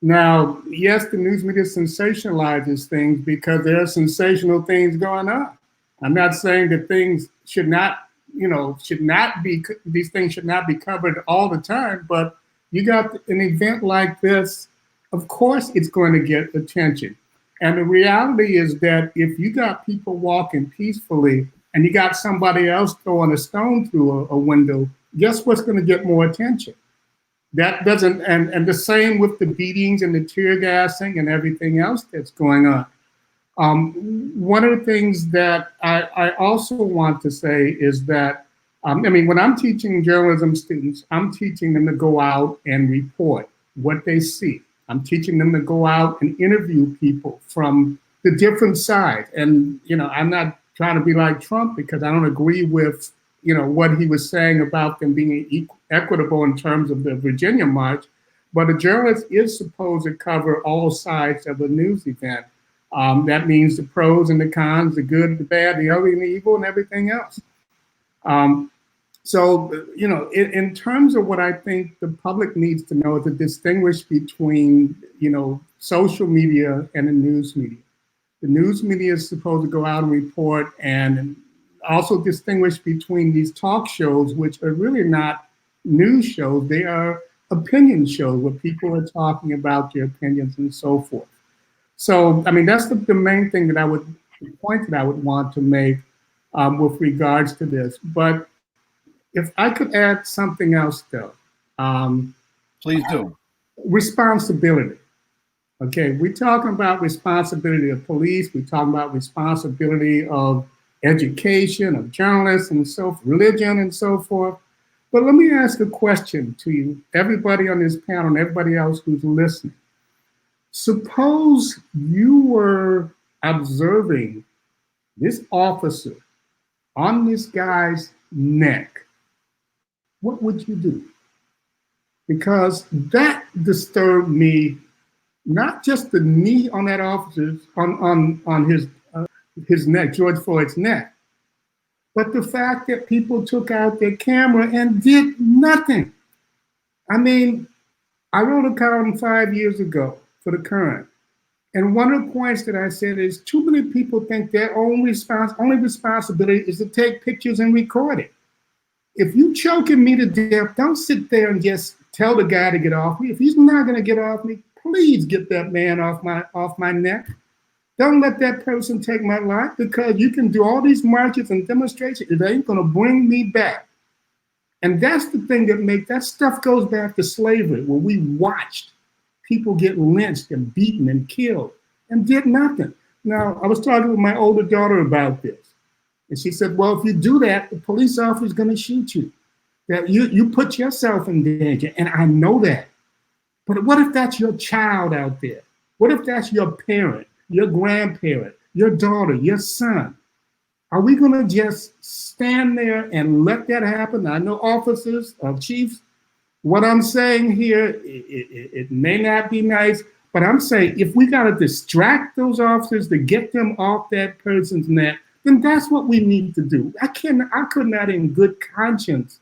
Now, yes, the news media sensationalizes things because there are sensational things going on. I'm not saying that things should not be, these things should not be covered all the time, but you got an event like this, of course it's going to get attention. And the reality is that if you got people walking peacefully and you got somebody else throwing a stone through a window, guess what's going to get more attention? That doesn't, and the same with the beatings and the tear gassing and everything else that's going on. One of the things that I also want to say is that, when I'm teaching journalism students, I'm teaching them to go out and report what they see. I'm teaching them to go out and interview people from the different sides. And, I'm not trying to be like Trump because I don't agree with, what he was saying about them being equitable in terms of the Virginia March. But a journalist is supposed to cover all sides of a news event. That means the pros and the cons, the good, the bad, the ugly, and the evil, and everything else. So, you know, in terms of what I think the public needs to know is to distinguish between, you know, social media and the news media. The news media is supposed to go out and report and also distinguish between these talk shows, which are really not news shows. They are opinion shows where people are talking about their opinions and so forth. So, I mean, that's the main thing that the point that I would want to make with regards to this. But if I could add something else, though. Please do. Responsibility. Okay, we're talking about responsibility of police. We're talking about responsibility of education, of journalists, and so forth, religion, and so forth. But let me ask a question to you, everybody on this panel, and everybody else who's listening. Suppose you were observing this officer on this guy's neck. What would you do? Because that disturbed me, not just the knee on that officer's, on his neck, George Floyd's neck, but the fact that people took out their camera and did nothing. I mean, I wrote a column 5 years ago for The Current, and one of the points that I said is too many people think their only responsibility is to take pictures and record it. If you choking me to death, don't sit there and just tell the guy to get off me. If he's not going to get off me, please get that man off my neck. Don't let that person take my life, because you can do all these marches and demonstrations. It ain't going to bring me back. And that's the thing that stuff goes back to slavery, where we watched people get lynched and beaten and killed and did nothing. Now, I was talking with my older daughter about this. And she said, well, if you do that, the police officer is going to shoot you. That you put yourself in danger. And I know that. But what if that's your child out there? What if that's your parent, your grandparent, your daughter, your son? Are we going to just stand there and let that happen? I know officers, chiefs, what I'm saying here, it may not be nice, but I'm saying if we got to distract those officers to get them off that person's neck, then that's what we need to do. I could not in good conscience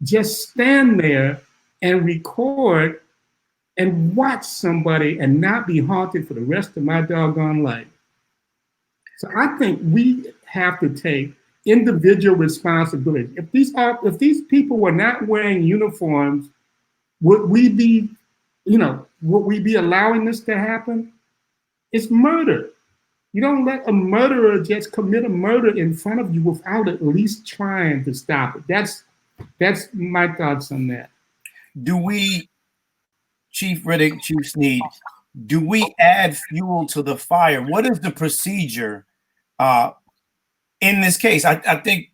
just stand there and record and watch somebody and not be haunted for the rest of my doggone life. So I think we have to take individual responsibility. If these people were not wearing uniforms, would we be allowing this to happen? It's murder. You don't let a murderer just commit a murder in front of you without at least trying to stop it. That's my thoughts on that. Do we, Chief Riddick, Chief Sneed, do we add fuel to the fire? What is the procedure in this case? I think,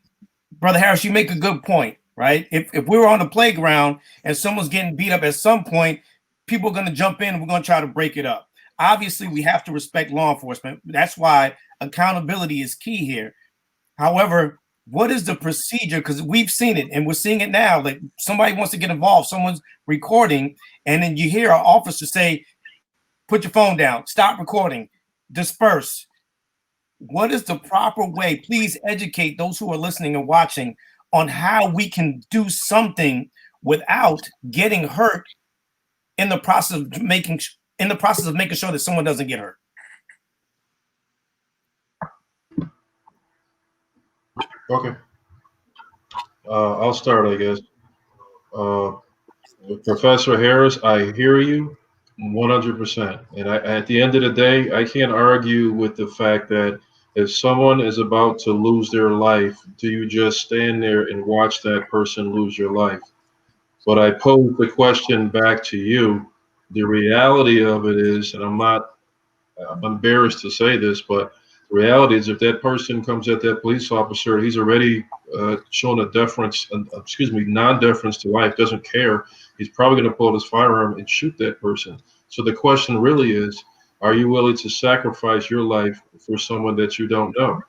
Brother Harris, you make a good point, right? If we're on the playground and someone's getting beat up, at some point, people are going to jump in and we're going to try to break it up. Obviously, we have to respect law enforcement. That's why accountability is key here. However, what is the procedure? Because we've seen it and we're seeing it now. Like somebody wants to get involved, someone's recording, and then you hear an officer say, put your phone down, stop recording, disperse. What is the proper way? Please educate those who are listening and watching on how we can do something without getting hurt in the process of making sure that someone doesn't get hurt. Okay. I'll start, I guess. Professor Harris, I hear you 100%. And at the end of the day, I can't argue with the fact that if someone is about to lose their life, do you just stand there and watch that person lose your life? But I pose the question back to you. The reality of it is, and I'm embarrassed to say this, but the reality is if that person comes at that police officer, he's already shown non-deference to life, doesn't care. He's probably going to pull out his firearm and shoot that person. So the question really is, are you willing to sacrifice your life for someone that you don't know?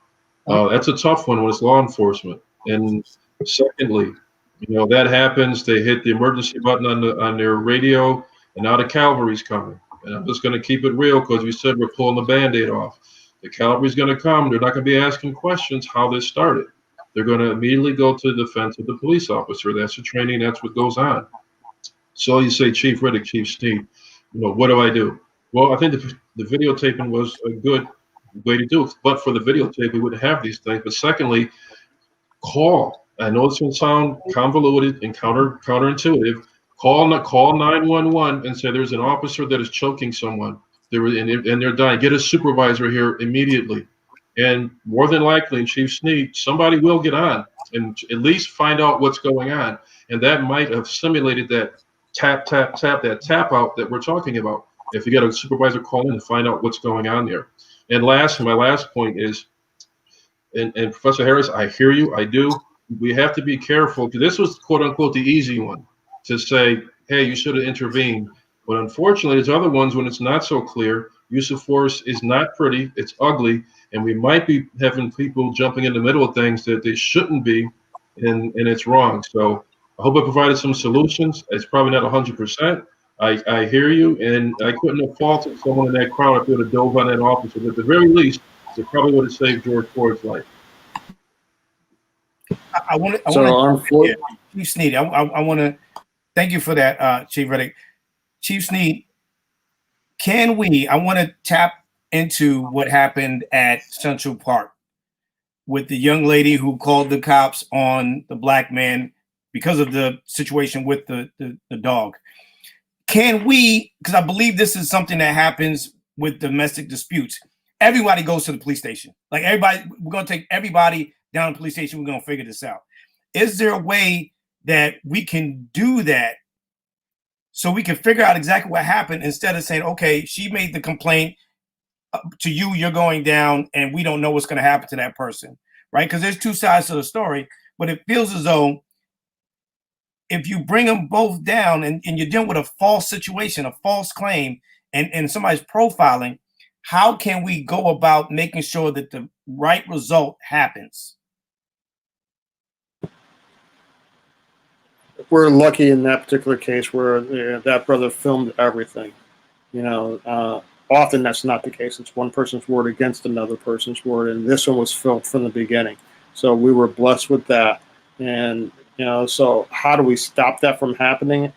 That's a tough one when it's law enforcement. And secondly, that happens. They hit the emergency button on their radio, and now the cavalry's coming. And I'm just going to keep it real because we said we're pulling the Band-Aid off. The cavalry's going to come. They're not going to be asking questions how this started. They're going to immediately go to the defense of the police officer. That's the training. That's what goes on. So you say, Chief Riddick, Chief Sneed, what do I do? Well, I think the videotaping was a good way to do it. But for the videotape, we wouldn't have these things. But secondly, call. I know it's going to sound convoluted and counterintuitive. Call 911 and say there's an officer that is choking someone. And they're dying. Get a supervisor here immediately. And more than likely, in Chief Sneed, somebody will get on and at least find out what's going on. And that might have simulated that tap, tap, tap, that tap out that we're talking about. If you get a supervisor call in and find out what's going on there. And my last point is, and Professor Harris, I hear you, I do. We have to be careful, because this was quote unquote the easy one to say, hey, you should have intervened. But unfortunately, there's other ones when it's not so clear. Use of force is not pretty, it's ugly, and we might be having people jumping in the middle of things that they shouldn't be, and it's wrong. So I hope I provided some solutions. It's probably not 100%. I hear you, and I couldn't have faulted someone in that crowd if they would have dove on that officer. But at the very least, it probably would have saved George Floyd's life. I want So to, Chief Sneed, I want to thank you for that, Chief Riddick. Chief Sneed, I want to tap into what happened at Central Park with the young lady who called the cops on the black man because of the situation with the dog. Can we, because I believe this is something that happens with domestic disputes, everybody goes to the police station. Like everybody, we're going to take everybody down to the police station. We're going to figure this out. Is there a way that we can do that so we can figure out exactly what happened instead of saying, okay, she made the complaint to you, you're going down, and we don't know what's going to happen to that person, right? Because there's two sides to the story, but it feels as though if you bring them both down and you're dealing with a false situation, a false claim, and somebody's profiling, how can we go about making sure that the right result happens? we're lucky in that particular case where that brother filmed everything. Often that's not the case. It's one person's word against another person's word, and this one was filmed from the beginning. So we were blessed with that. And so how do we stop that from happening?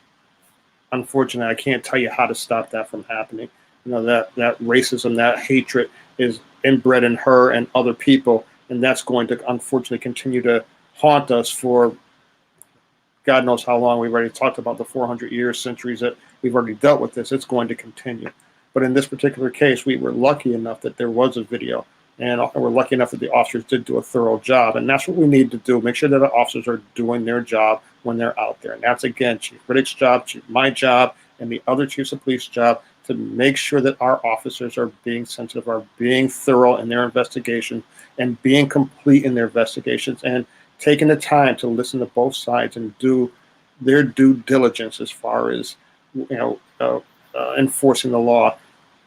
Unfortunately, I can't tell you how to stop that from happening. That racism, that hatred is inbred in her and other people, and that's going to unfortunately continue to haunt us for God knows how long. We've already talked about the 400 years, centuries that we've already dealt with this. It's going to continue. But in this particular case, we were lucky enough that there was a video, and we're lucky enough that the officers did do a thorough job. And that's what we need to do, make sure that the officers are doing their job when they're out there. And that's, again, Chief Riddick's job, my job, and the other chiefs of police job, to make sure that our officers are being sensitive, are being thorough in their investigation, and being complete in their investigations, and taking the time to listen to both sides and do their due diligence as far as enforcing the law.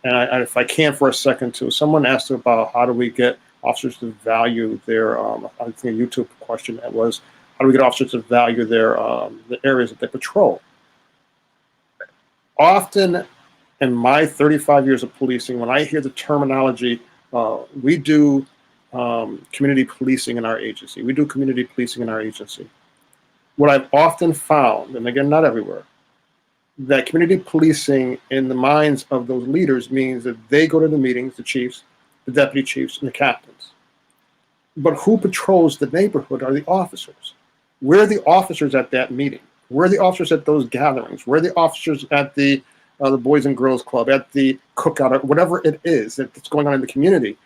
And if I can for a second too, someone asked about how do we get officers to value their, I think a YouTube question that was, how do we get officers to value their the areas that they patrol? Often in my 35 years of policing, when I hear the terminology, we do community policing in our agency. We do community policing in our agency. What I've often found, and again, not everywhere, that community policing in the minds of those leaders means that they go to the meetings, the chiefs, the deputy chiefs, and the captains. But who patrols the neighborhood are the officers. We're the officers at that meeting. We're the officers at those gatherings. We're the officers at the Boys and Girls Club, at the cookout, or whatever it is that's going on in the community.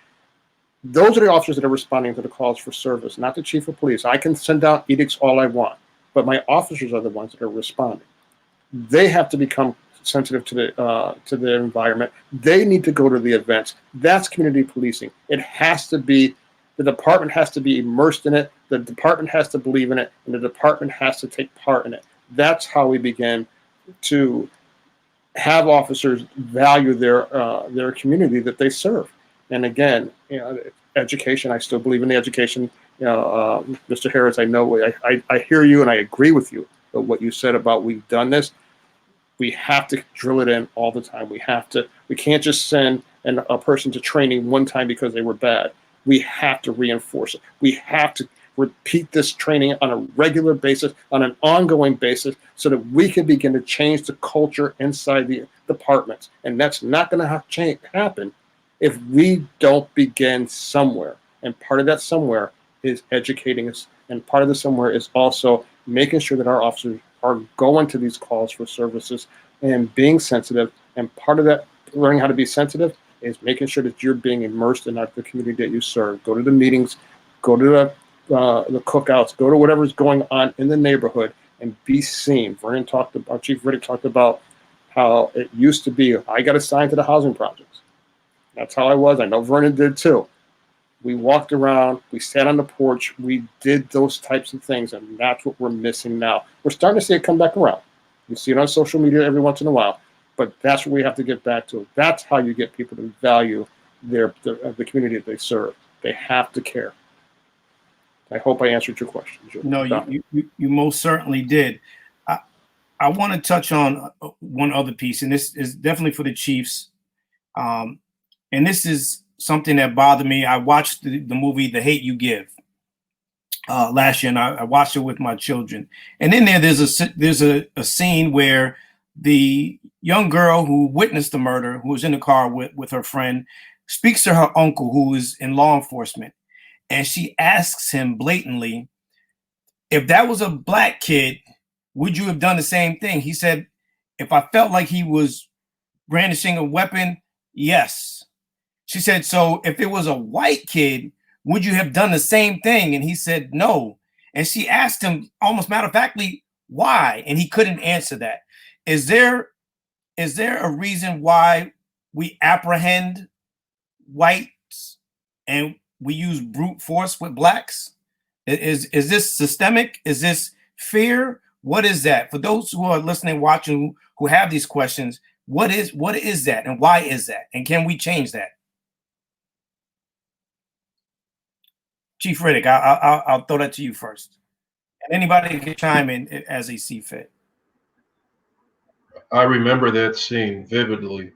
Those are the officers that are responding to the calls for service, not the chief of police. I can send out edicts all I want, but my officers are the ones that are responding. They have to become sensitive to the environment. They need to go to the events. That's community policing. It has to be, the department has to be immersed in it. The department has to believe in it, and the department has to take part in it. That's how we begin to have officers value their community that they serve. And again, education. I still believe in the education. Mr. Harris, I know I hear you and I agree with you. But what you said about we've done this, We have to drill it in all the time. We can't just send a person to training one time because they were bad. We have to reinforce it. We have to repeat this training on a regular basis, on an ongoing basis, so that we can begin to change the culture inside the departments. And that's not going to happen if we don't begin somewhere. And part of that somewhere is educating us. And part of the somewhere is also making sure that our officers are going to these calls for services and being sensitive. And part of that, learning how to be sensitive, is making sure that you're being immersed in the community that you serve. Go to the meetings, go to the cookouts, go to whatever's going on in the neighborhood, and be seen. Chief Riddick talked about how it used to be, I got assigned to the housing projects. That's how I was. I know Vernon did too. We walked around, we sat on the porch, we did those types of things, and that's what we're missing now. We're starting to see it come back around. You see it on social media every once in a while, but that's what we have to get back to. That's how you get people to value the community that they serve. They have to care. I hope I answered your question. No, you most certainly did. I want to touch on one other piece, and this is definitely for the chiefs. And this is something that bothered me. I watched the movie The Hate You Give last year, and I watched it with my children. And in there's a scene where the young girl who witnessed the murder, who was in the car with her friend, speaks to her uncle, who is in law enforcement. And she asks him blatantly, if that was a black kid, would you have done the same thing? He said, if I felt like he was brandishing a weapon, yes. She said, so if it was a white kid, would you have done the same thing? And he said, no. And she asked him almost matter-of-factly, why? And he couldn't answer that. Is there a reason why we apprehend whites and we use brute force with blacks? Is this systemic? Is this fear? What is that? For those who are listening, watching, who have these questions, what is that, and why is that? And can we change that? Chief Riddick, I'll throw that to you first. And anybody can chime in as they see fit. I remember that scene vividly.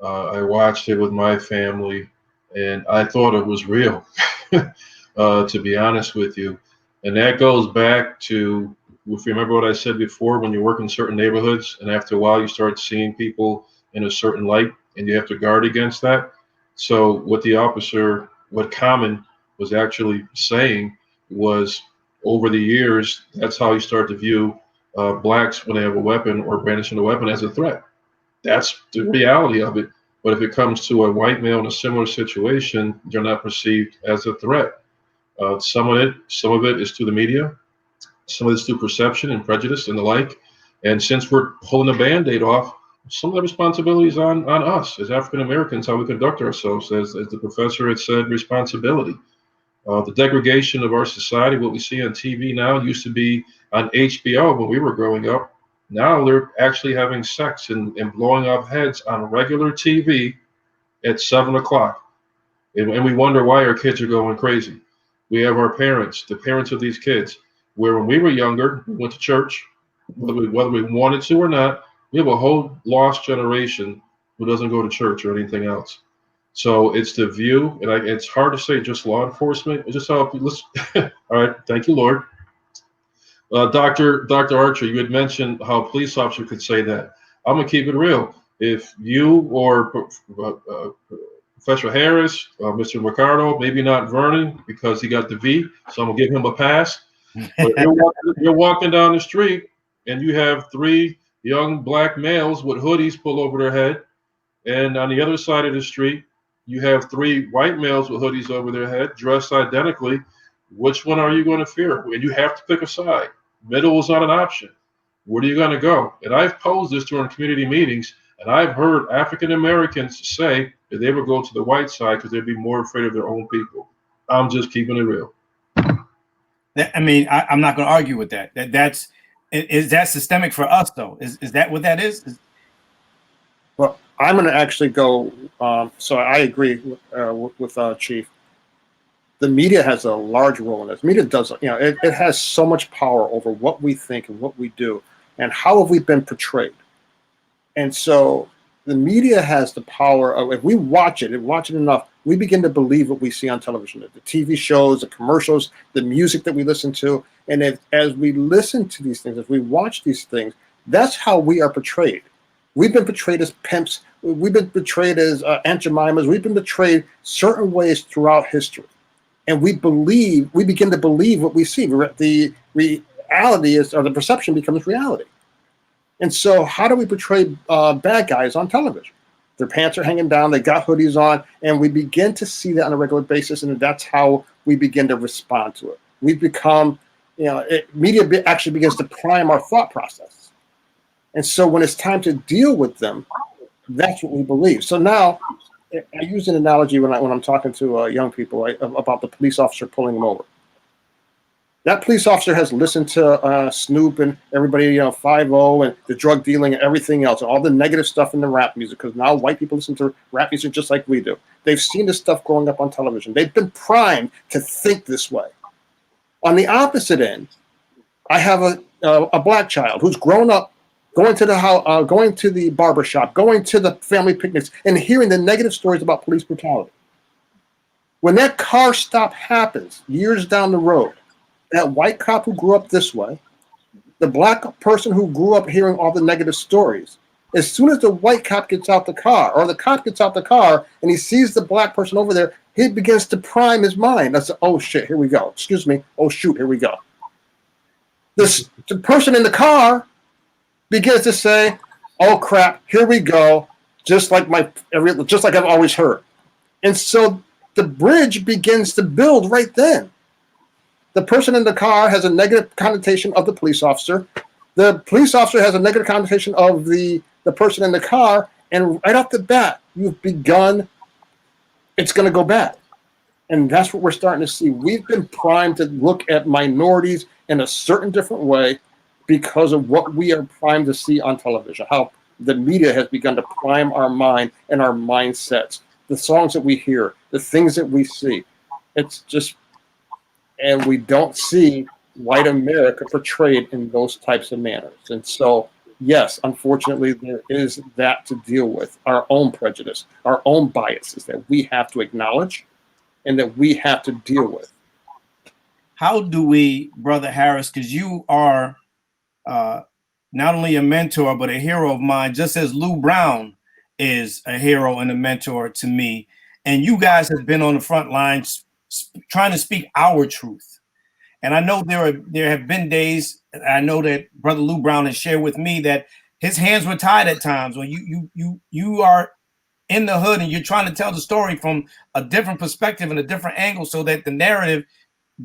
I watched it with my family, and I thought it was real, to be honest with you. And that goes back to, if you remember what I said before, when you work in certain neighborhoods, and after a while you start seeing people in a certain light, and you have to guard against that. So what Common was actually saying was, over the years, that's how you start to view blacks when they have a weapon or brandishing a weapon as a threat. That's the reality of it. But if it comes to a white male in a similar situation, you're not perceived as a threat. Some of it is to the media, some of it's through perception and prejudice and the like. And since we're pulling the Band-Aid off, some of the responsibility is on us as African Americans, how we conduct ourselves. As the professor had said, responsibility. The degradation of our society, what we see on TV now, used to be on HBO when we were growing up. Now they're actually having sex and blowing off heads on regular TV at 7 o'clock. And we wonder why our kids are going crazy. We have our parents, the parents of these kids, where when we were younger, we went to church, whether we wanted to or not. We have a whole lost generation who doesn't go to church or anything else. So it's the view, and it's hard to say just law enforcement. It's just how, all right, thank you, Lord. Dr. Archer, you had mentioned how a police officer could say that. I'm going to keep it real. If you or Professor Harris, Mr. Mikado, maybe not Vernon because he got the V, so I'm going to give him a pass. But you're walking down the street and you have 3 young black males with hoodies pulled over their head. And on the other side of the street, you have 3 white males with hoodies over their head, dressed identically. Which one are you going to fear? And you have to pick a side. Middle is not an option. Where are you going to go? And I've posed this during community meetings, and I've heard African Americans say that they would go to the white side because they'd be more afraid of their own people. I'm just keeping it real. I mean, I'm not going to argue with that. Is that systemic for us, though? Is that what that is? Well, I'm going to actually go. So I agree with Chief. The media has a large role in this. Media does, it has so much power over what we think and what we do, and how have we been portrayed. And so the media has the power of, if we watch it and watch it enough, we begin to believe what we see on television, the TV shows, the commercials, the music that we listen to. And as we listen to these things, as we watch these things, that's how we are portrayed. We've been portrayed as pimps. We've been portrayed as Aunt Jemimas. We've been portrayed certain ways throughout history. And we begin to believe what we see. The reality is, or the perception becomes reality. And so how do we portray bad guys on television? Their pants are hanging down, they got hoodies on, and we begin to see that on a regular basis, and that's how we begin to respond to it. We've become, media actually begins to prime our thought process. And so when it's time to deal with them, that's what we believe. So now, I use an analogy when I'm talking to young people about the police officer pulling them over. That police officer has listened to Snoop and everybody, 5-0 and the drug dealing and everything else, and all the negative stuff in the rap music, because now white people listen to rap music just like we do. They've seen this stuff growing up on television. They've been primed to think this way. On the opposite end, I have a black child who's grown up going to the house, going to the barber shop, going to the family picnics, and hearing the negative stories about police brutality. When that car stop happens years down the road, that white cop who grew up this way, the black person who grew up hearing all the negative stories, as soon as the white cop gets out the car, or the cop gets out the car and he sees the black person over there, he begins to prime his mind. That's, oh shit, here we go. Excuse me. Oh shoot, here we go. The person in the car begins to say, oh crap, here we go. Just like I've always heard. And so the bridge begins to build right then. The person in the car has a negative connotation of the police officer. The police officer has a negative connotation of the person in the car. And right off the bat, you've begun, it's going to go bad. And that's what we're starting to see. We've been primed to look at minorities in a certain different way because of what we are primed to see on television, how the media has begun to prime our mind and our mindsets, the songs that we hear, the things that we see. It's just, and we don't see white America portrayed in those types of manners. And so, yes, unfortunately, there is that to deal with, our own prejudice, our own biases that we have to acknowledge and that we have to deal with. How do we, Brother Harris, because you are not only a mentor, but a hero of mine, just as Lou Brown is a hero and a mentor to me. And you guys have been on the front lines trying to speak our truth. And I know there have been days, I know that Brother Lou Brown has shared with me that his hands were tied at times when you are in the hood and you're trying to tell the story from a different perspective and a different angle so that the narrative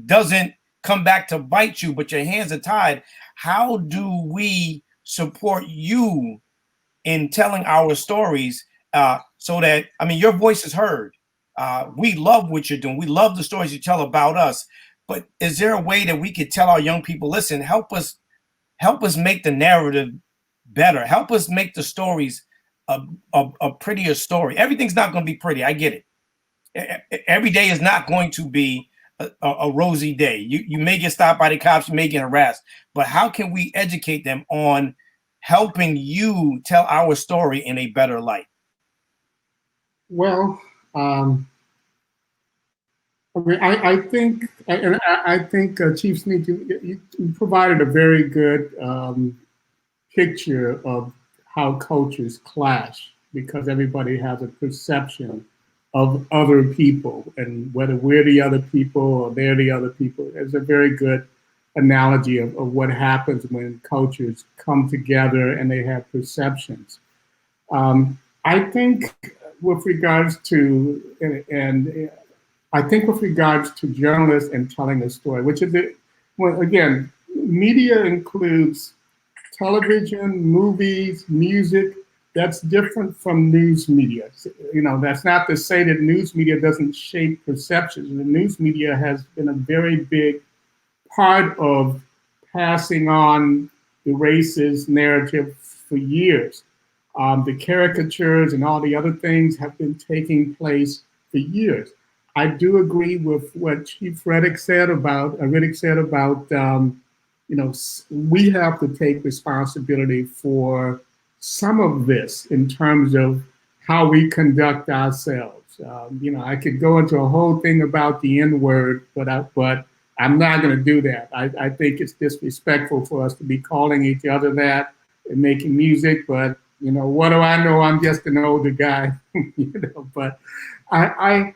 doesn't come back to bite you, but your hands are tied. How do we support you in telling our stories so that, I mean, your voice is heard? We love what you're doing. We love the stories you tell about us. But is there a way that we could tell our young people, listen, help us make the narrative better. Help us make the stories a prettier story. Everything's not going to be pretty. I get it. Every day is not going to be a rosy day. You may get stopped by the cops, you may get harassed, but how can we educate them on helping you tell our story in a better light? Well, I think Chief Sneak, you provided a very good picture of how cultures clash because everybody has a perception of other people, and whether we're the other people or they're the other people. It's a very good analogy of what happens when cultures come together and they have perceptions. I think with regards to, I think with regards to journalists and telling a story, which is, well, again, media includes television, movies, music. That's different from news media. That's not to say that news media doesn't shape perceptions. The news media has been a very big part of passing on the racist narrative for years. The caricatures and all the other things have been taking place for years. I do agree with what Chief Riddick said about, we have to take responsibility for some of this in terms of how we conduct ourselves. You know, I could go into a whole thing about the N-word, but I'm not going to do that. I think it's disrespectful for us to be calling each other that and making music. But you know, what do I know? I'm just an older guy, you know. But I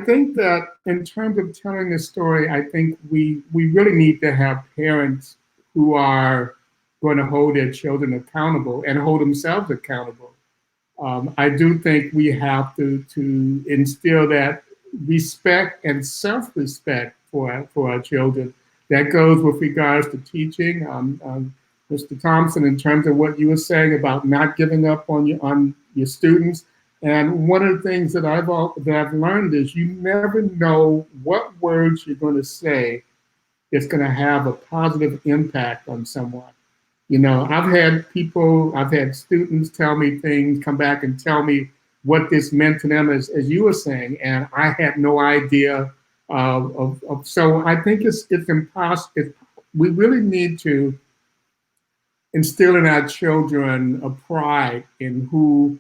think that in terms of telling the story, I think we really need to have parents who are going to hold their children accountable and hold themselves accountable. I do think we have to instill that respect and self-respect for our children. That goes with regards to teaching. Mr. Thompson, in terms of what you were saying about not giving up on your students. And one of the things that I've learned is you never know what words you're going to say that's going to have a positive impact on someone. You know, I've had students tell me things, come back and tell me what this meant to them, as you were saying, and I had no idea so I think it's impossible. We really need to instill in our children a pride in who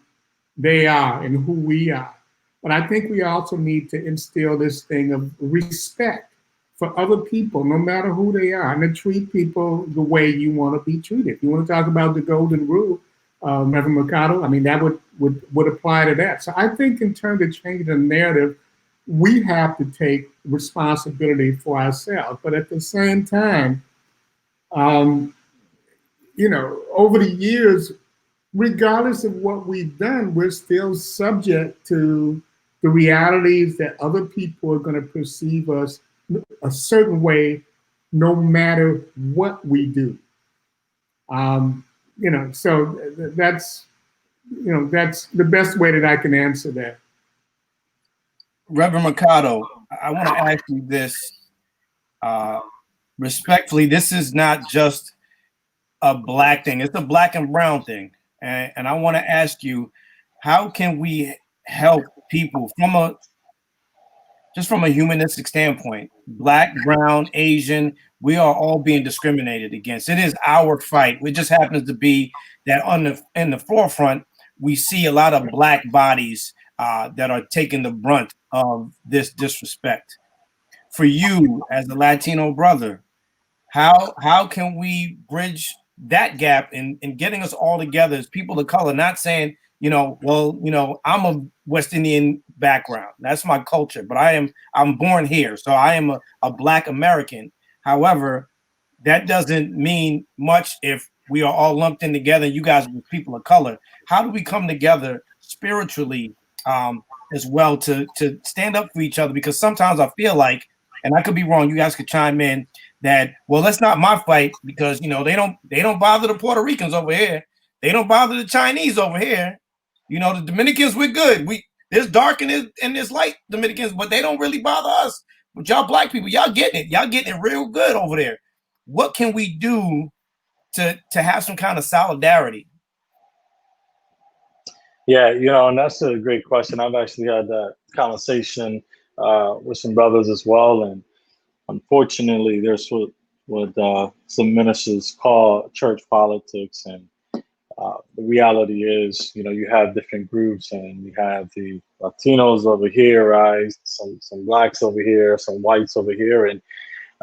they are and who we are. But I think we also need to instill this thing of respect for other people, no matter who they are, and to treat people the way you want to be treated. If you want to talk about the golden rule, Rev Mikado, I mean, that would apply to that. So I think in terms of changing the narrative, we have to take responsibility for ourselves. But at the same time, you know, over the years, regardless of what we've done, we're still subject to the realities that other people are going to perceive us a certain way, no matter what we do. You know, so that's the best way that I can answer that. Reverend Mikado, I want to ask you this respectfully. This is not just a black thing; it's a black and brown thing. And I want to ask you, how can we help people from a humanistic standpoint? Black, brown, Asian, we are all being discriminated against. It is our fight. It just happens to be that in the forefront, we see a lot of black bodies that are taking the brunt of this disrespect. For you, as a Latino brother, how can we bridge that gap in getting us all together as people of color? Not saying, you know, well, you know, I'm a West Indian background. That's my culture, but I'm born here. So I am a Black American. However, that doesn't mean much if we are all lumped in together. You guys are people of color. How do we come together spiritually as well to stand up for each other? Because sometimes I feel like, and I could be wrong, you guys could chime in, that, well, that's not my fight, because, you know, they don't bother the Puerto Ricans over here. They don't bother the Chinese over here. You know, the Dominicans, we're good. There's dark and there's light Dominicans, but they don't really bother us. But y'all black people, y'all getting it. Y'all getting it real good over there. What can we do to have some kind of solidarity? Yeah, you know, and that's a great question. I've actually had that conversation with some brothers as well, and unfortunately, there's what some ministers call church politics, and the reality is, you know, you have different groups, and you have the Latinos over here, right? Some blacks over here, some whites over here, and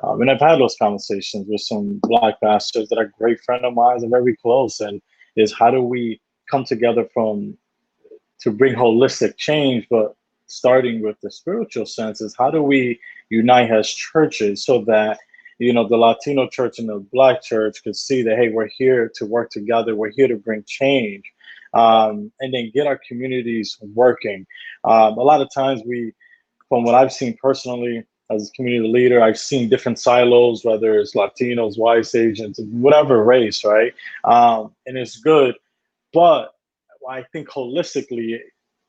I've had those conversations with some black pastors that are great friends of mine and very close, and is how do we come together to bring holistic change, but starting with the spiritual sense is how do we unite as churches so that, you know, the Latino church and the black church could see that, hey, we're here to work together. We're here to bring change, and then get our communities working. A lot of times from what I've seen personally as a community leader, I've seen different silos, whether it's Latinos, whites, Asians, whatever race, right? And it's good, but I think holistically,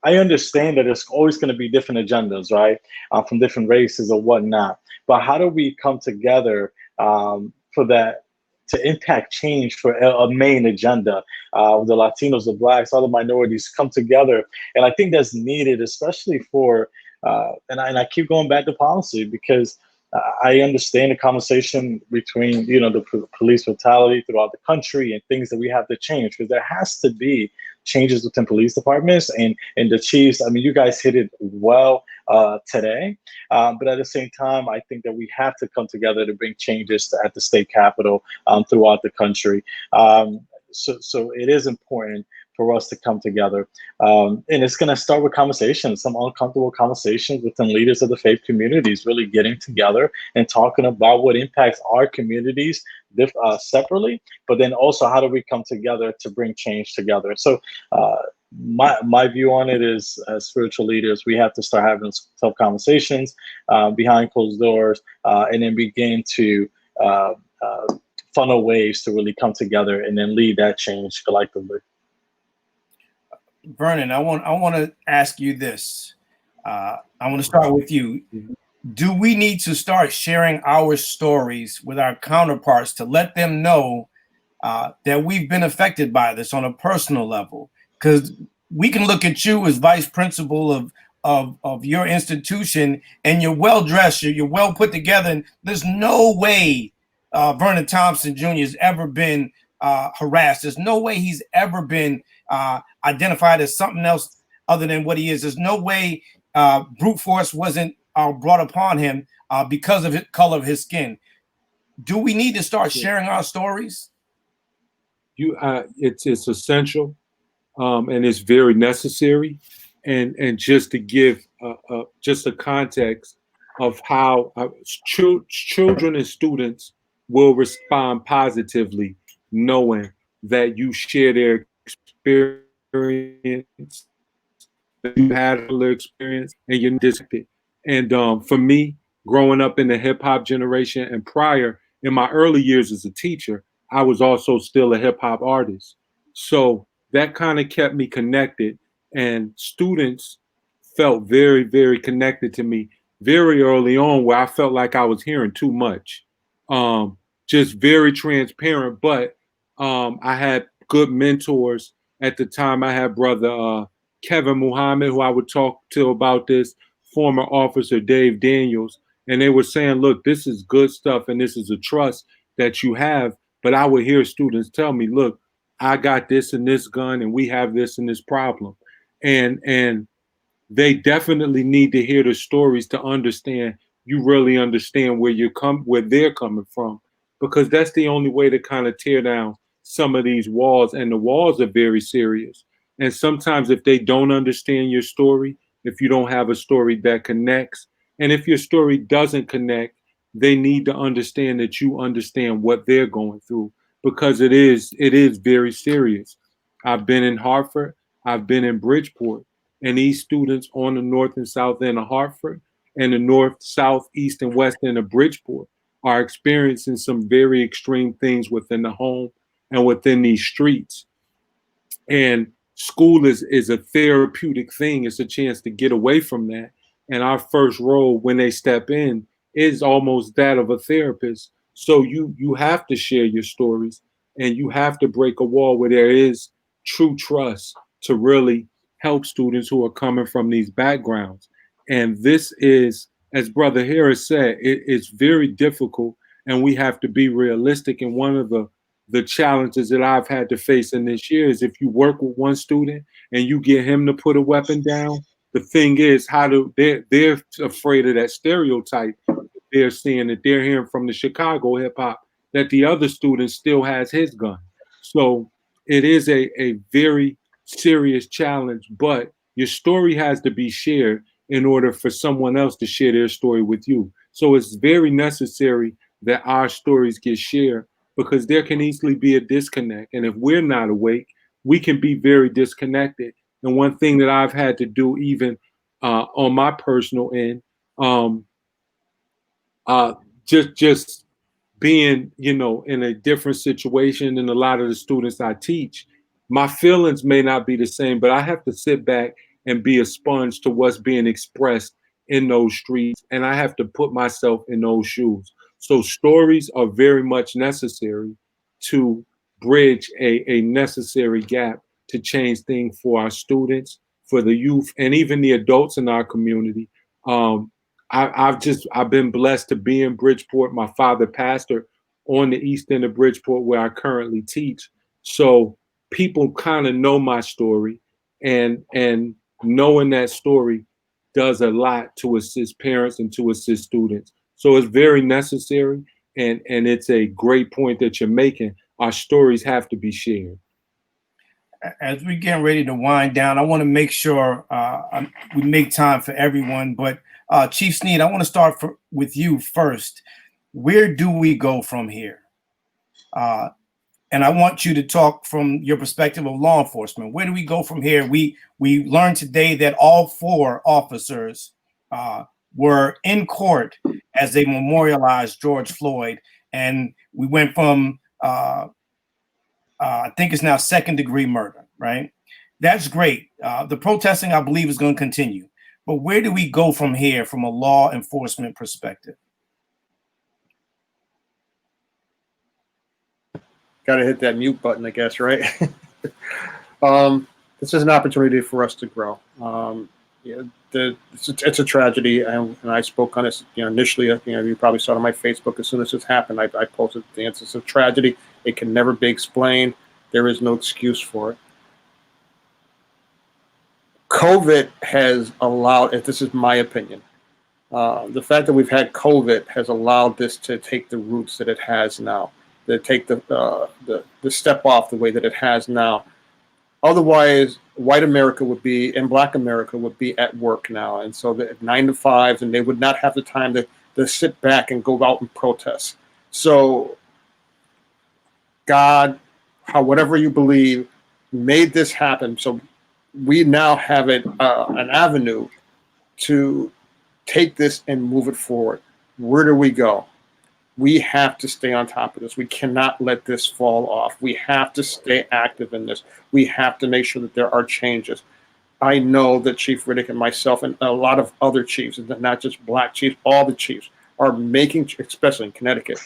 I understand that there's always going to be different agendas, right, from different races or whatnot. But how do we come together for that, to impact change for a main agenda? The Latinos, the blacks, other minorities come together, and I think that's needed, especially for. And I keep going back to policy, because I understand the conversation between, the police brutality throughout the country and things that we have to change, because there has to be changes within police departments and the chiefs. I mean, you guys hit it well today, but at the same time, I think that we have to come together to bring changes at the state capitol throughout the country. So it is important for us to come together. And it's going to start with conversations, some uncomfortable conversations within leaders of the faith communities, really getting together and talking about what impacts our communities separately, but then also how do we come together to bring change together. So my view on it is, as spiritual leaders, we have to start having tough conversations behind closed doors, and then begin to funnel ways to really come together and then lead that change collectively. Vernon, I want to ask you this. I want to start with you. Do we need to start sharing our stories with our counterparts to let them know that we've been affected by this on a personal level? Because we can look at you as vice principal of your institution, and you're well dressed, you're well put together, and there's no way Vernon Thompson Jr. has ever been harassed. There's no way he's ever been identified as something else other than what he is. There's no way brute force wasn't brought upon him because of the color of his skin. Do we need to start sharing our stories? It's essential, and it's very necessary. And just to give just a context of how children and students will respond positively, knowing that you share their experience, that you had a little experience, and you're disconnected. And for me, growing up in the hip hop generation and prior, in my early years as a teacher, I was also still a hip hop artist. So that kind of kept me connected, and students felt very, very connected to me very early on, where I felt like I was hearing too much. Just very transparent, but I had good mentors at the time. I had brother Kevin Muhammad, who I would talk to about this, former officer Dave Daniels, and they were saying, look, this is good stuff and this is a trust that you have. But I would hear students tell me, look, I got this and this gun and we have this and this problem. And they definitely need to hear the stories to understand, you really understand where they're coming from, because that's the only way to kind of tear down some of these walls. And the walls are very serious. And sometimes if they don't understand your story, if you don't have a story that connects, and if your story doesn't connect, they need to understand that you understand what they're going through, because it is very serious. I've been in Hartford, I've been in Bridgeport, and these students on the north and south end of Hartford and the north, south, east, and west end of Bridgeport are experiencing some very extreme things within the home and within these streets. And school is a therapeutic thing. It's a chance to get away from that. And our first role when they step in is almost that of a therapist. So you have to share your stories, and you have to break a wall where there is true trust to really help students who are coming from these backgrounds. And this is, as Brother Harris said, it's very difficult, and we have to be realistic. And one of the challenges that I've had to face in this year is, if you work with one student and you get him to put a weapon down, the thing is, they're afraid of that stereotype they're seeing, that they're hearing from the Chicago hip hop, that the other student still has his gun. So it is a very serious challenge, but your story has to be shared in order for someone else to share their story with you. So it's very necessary that our stories get shared, because there can easily be a disconnect. And if we're not awake, we can be very disconnected. And one thing that I've had to do, even on my personal end, just being, in a different situation than a lot of the students I teach, my feelings may not be the same, but I have to sit back and be a sponge to what's being expressed in those streets. And I have to put myself in those shoes. So stories are very much necessary to bridge a necessary gap to change things for our students, for the youth, and even the adults in our community. I've been blessed to be in Bridgeport. My father pastored on the east end of Bridgeport where I currently teach. So people kind of know my story, and knowing that story does a lot to assist parents and to assist students. So it's very necessary, and it's a great point that you're making. Our stories have to be shared. As we get ready to wind down, I want to make sure we make time for everyone. But Chief Sneed, I want to start with you first. Where do we go from here? And I want you to talk from your perspective of law enforcement. Where do we go from here? We learned today that all 4 officers were in court as they memorialized George Floyd, and we went from I think it's now 2nd-degree murder, right? That's great. The protesting, I believe, is going to continue. But where do we go from here from a law enforcement perspective? Got to hit that mute button, I guess, right? This is an opportunity for us to grow. Yeah, it's a tragedy, and I spoke on this, initially. You probably saw it on my Facebook. As soon as this happened, I posted the answer. It's a tragedy. It can never be explained. There is no excuse for it. COVID has allowed, if this is my opinion, the fact that we've had COVID has allowed this to take the roots that it has now, to take the step off the way that it has now. Otherwise, white America would be, and Black America would be at work now. And so the 9 to 5s, and they would not have the time to sit back and go out and protest. So God, whatever you believe, made this happen. So we now have an avenue to take this and move it forward. Where do we go? We have to stay on top of this. We cannot let this fall off. We have to stay active in this. We have to make sure that there are changes. I know that Chief Riddick and myself and a lot of other chiefs, and not just Black chiefs, all the chiefs are making, especially in Connecticut,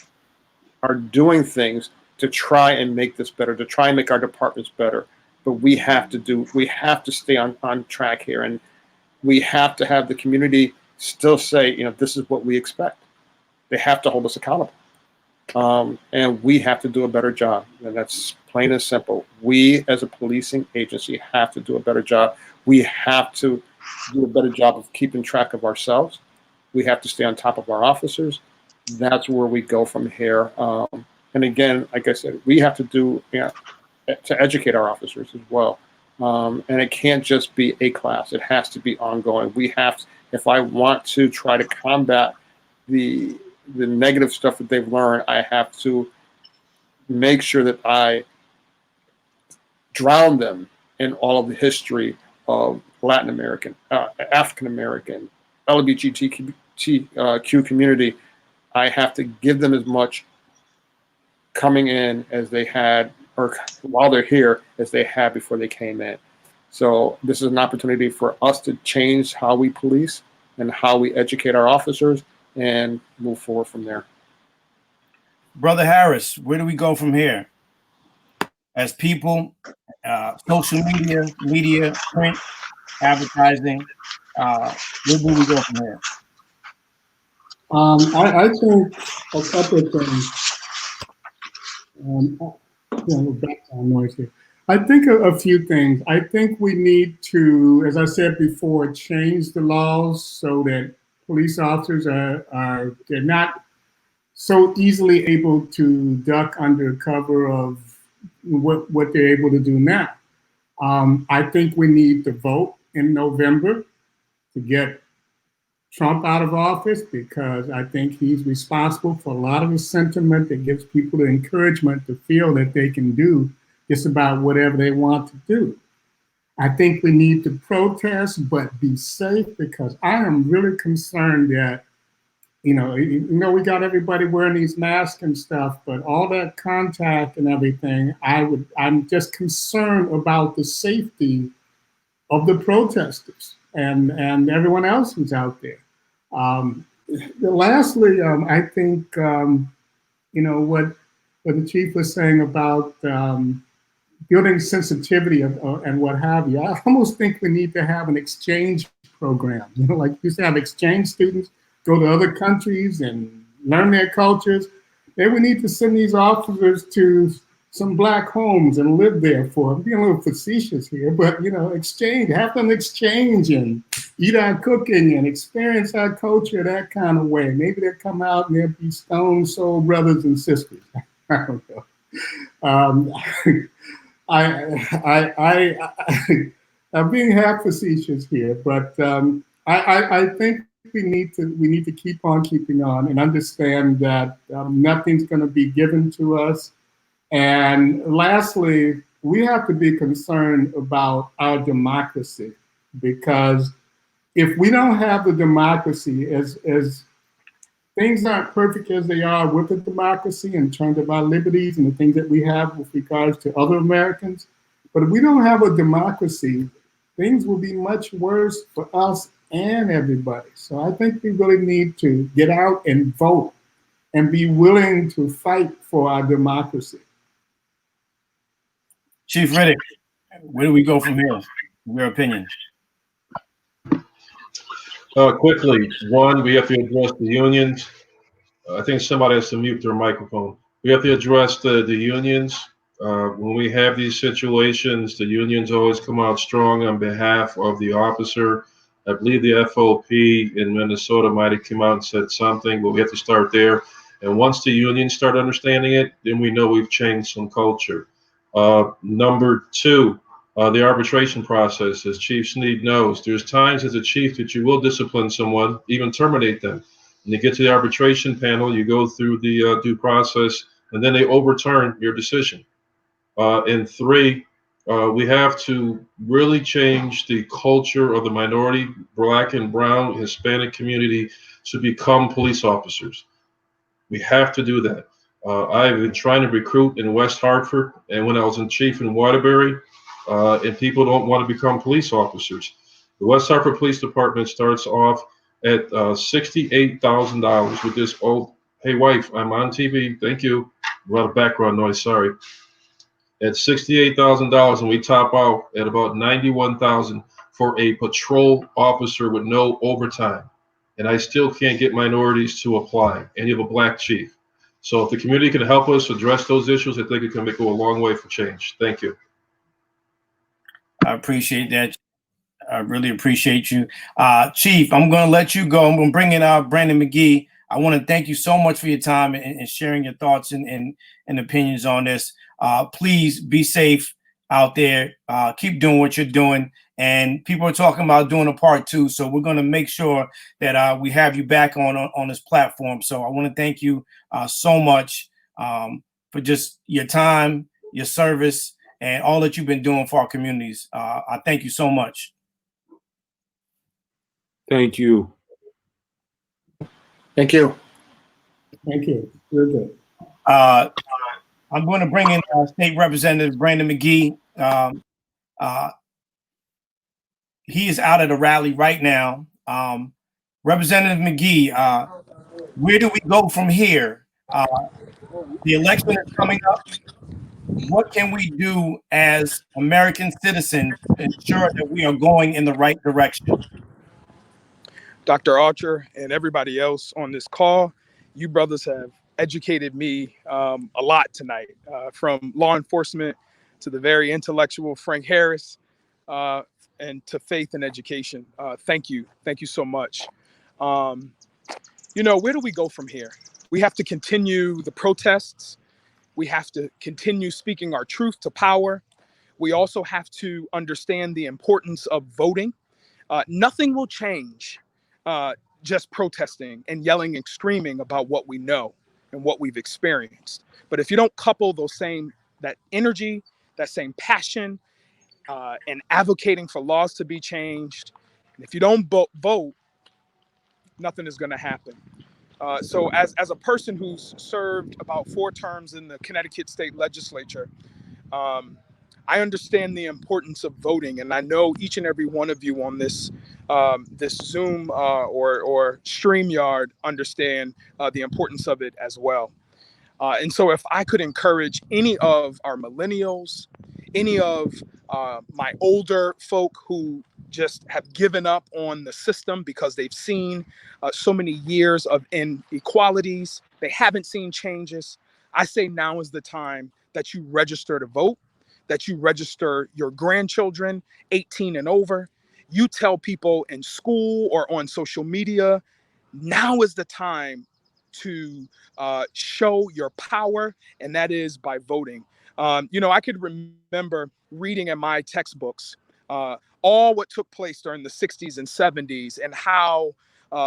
are doing things to try and make this better, to try and make our departments better. But we have to stay on track here, and we have to have the community still say, this is what we expect. They have to hold us accountable. And we have to do a better job. And that's plain and simple. We, as a policing agency, have to do a better job. We have to do a better job of keeping track of ourselves. We have to stay on top of our officers. That's where we go from here. And again, like I said, we have to to educate our officers as well. And it can't just be a class. It has to be ongoing. If I want to try to combat the negative stuff that they've learned, I have to make sure that I drown them in all of the history of Latin American, African American, LGBTQ community. I have to give them as much coming in as they had, or while they're here, as they had before they came in. So this is an opportunity for us to change how we police and how we educate our officers and move forward from there. Brother Harris, where do we go from here? As people, social media, print, advertising, where do we go from here? I think a couple of things. Background noise here. I think a few things. I think we need to, as I said before, change the laws so that police officers they're not so easily able to duck under cover of what they're able to do now. I think we need to vote in November to get Trump out of office, because I think he's responsible for a lot of the sentiment that gives people the encouragement to feel that they can do just about whatever they want to do. I think we need to protest, but be safe, because I am really concerned that, we got everybody wearing these masks and stuff, but all that contact and everything, I'm just concerned about the safety of the protesters and everyone else who's out there. Lastly, I think, what the chief was saying about building sensitivity and what have you. I almost think we need to have an exchange program, like you used to have exchange students go to other countries and learn their cultures. Maybe we need to send these officers to some Black homes and live there for, I'm being a little facetious here, but exchange, have them exchange and eat our cooking and experience our culture that kind of way. Maybe they'll come out and they'll be stone soul brothers and sisters. I don't know. I'm being half facetious here, but I think we need to keep on keeping on and understand that nothing's going to be given to us. And lastly, we have to be concerned about our democracy, because if we don't have the democracy, as things aren't perfect as they are with the democracy in terms of our liberties and the things that we have with regards to other Americans, but if we don't have a democracy, things will be much worse for us and everybody. So I think we really need to get out and vote and be willing to fight for our democracy. Chief Riddick, where do we go from here? Your opinion? Quickly, one, we have to address the unions. I think somebody has to mute their microphone. We have to address the unions. When we have these situations, the unions always come out strong on behalf of the officer. I believe the FOP in Minnesota might have come out and said something, but we have to start there. And once the unions start understanding it, then we know we've changed some culture. Number two, the arbitration process. As Chief Sneed knows, there's times as a chief that you will discipline someone, even terminate them. And you get to the arbitration panel, you go through the due process, and then they overturn your decision. And three, we have to really change the culture of the minority, Black and brown, Hispanic community to become police officers. We have to do that. I've been trying to recruit in West Hartford, and when I was in chief in Waterbury, and people don't want to become police officers. The West Hartford Police Department starts off at $68,000 with this old, hey wife, I'm on TV, thank you. A lot of background noise, sorry. At $68,000, and we top out at about $91,000 for a patrol officer with no overtime. And I still can't get minorities to apply, and you have a Black chief. So if the community can help us address those issues, I think it can go a long way for change. Thank you. I appreciate that. I really appreciate you. Chief, I'm going to let you go. I'm going to bring in Brandon McGee. I want to thank you so much for your time and sharing your thoughts and opinions on this. Please be safe out there. Keep doing what you're doing. And people are talking about doing a part 2. So we're going to make sure that we have you back on this platform. So I want to thank you so much for just your time, your service, and all that you've been doing for our communities. I thank you so much. Thank you. Thank you. Thank you. We're good. I'm going to bring in State Representative Brandon McGee. He is out at a rally right now. Representative McGee, where do we go from here? The election is coming up. What can we do as American citizens to ensure that we are going in the right direction? Dr. Archer and everybody else on this call, you brothers have educated me a lot tonight, from law enforcement to the very intellectual Frank Harris, and to faith and education. Thank you. Thank you so much. Where do we go from here? We have to continue the protests. We have to continue speaking our truth to power. We also have to understand the importance of voting. Nothing will change just protesting and yelling and screaming about what we know and what we've experienced. But if you don't couple that energy, that same passion, and advocating for laws to be changed, and if you don't vote, nothing is going to happen. So as a person who's served about 4 terms in the Connecticut State Legislature, I understand the importance of voting, and I know each and every one of you on this Zoom or StreamYard understand the importance of it as well. And so if I could encourage any of our millennials, any of my older folk who just have given up on the system because they've seen so many years of inequalities. They haven't seen changes. I say now is the time that you register to vote, that you register your grandchildren 18 and over. You tell people in school or on social media, now is the time to show your power, and that is by voting. I could remember reading in my textbooks all what took place during the 60s and 70s and how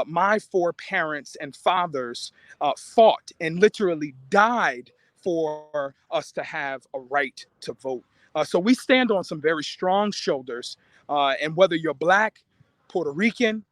my foreparents and fathers fought and literally died for us to have a right to vote. So we stand on some very strong shoulders. And whether you're Black, Puerto Rican,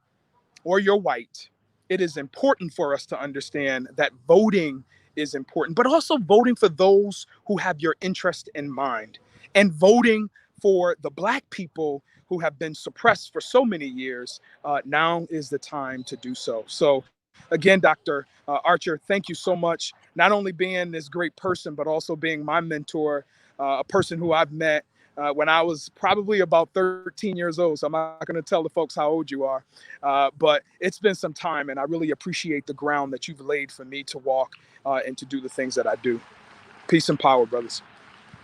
or you're white, it is important for us to understand that voting is important, but also voting for those who have your interest in mind, and voting for the Black people who have been suppressed for so many years. Now is the time to do so. So again, Dr. Archer, thank you so much, not only being this great person, but also being my mentor, a person who I've met when I was probably about 13 years old. So I'm not going to tell the folks how old you are, but it's been some time, and I really appreciate the ground that you've laid for me to walk and to do the things that I do. Peace and power, brothers.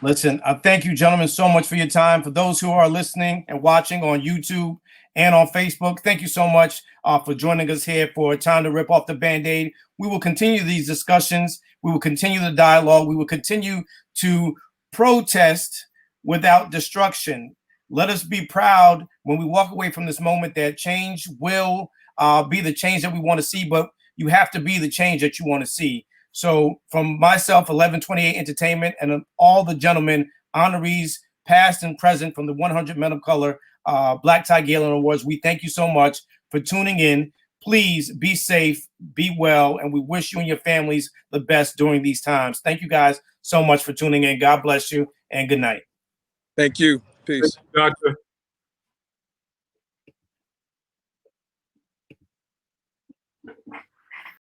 Listen, thank you, gentlemen, so much for your time. For those who are listening and watching on YouTube and on Facebook, thank you so much for joining us here for Time to Rip Off the Band-Aid. We will continue these discussions. We will continue the dialogue. We will continue to protest without destruction. Let us be proud when we walk away from this moment that change will be the change that we want to see, but you have to be the change that you want to see. So from myself, 1128 Entertainment, and all the gentlemen, honorees, past and present from the 100 Men of Color Black Tie Gala Awards, we thank you so much for tuning in. Please be safe, be well, and we wish you and your families the best during these times. Thank you guys so much for tuning in. God bless you, and good night. Thank you. Peace. Doctor.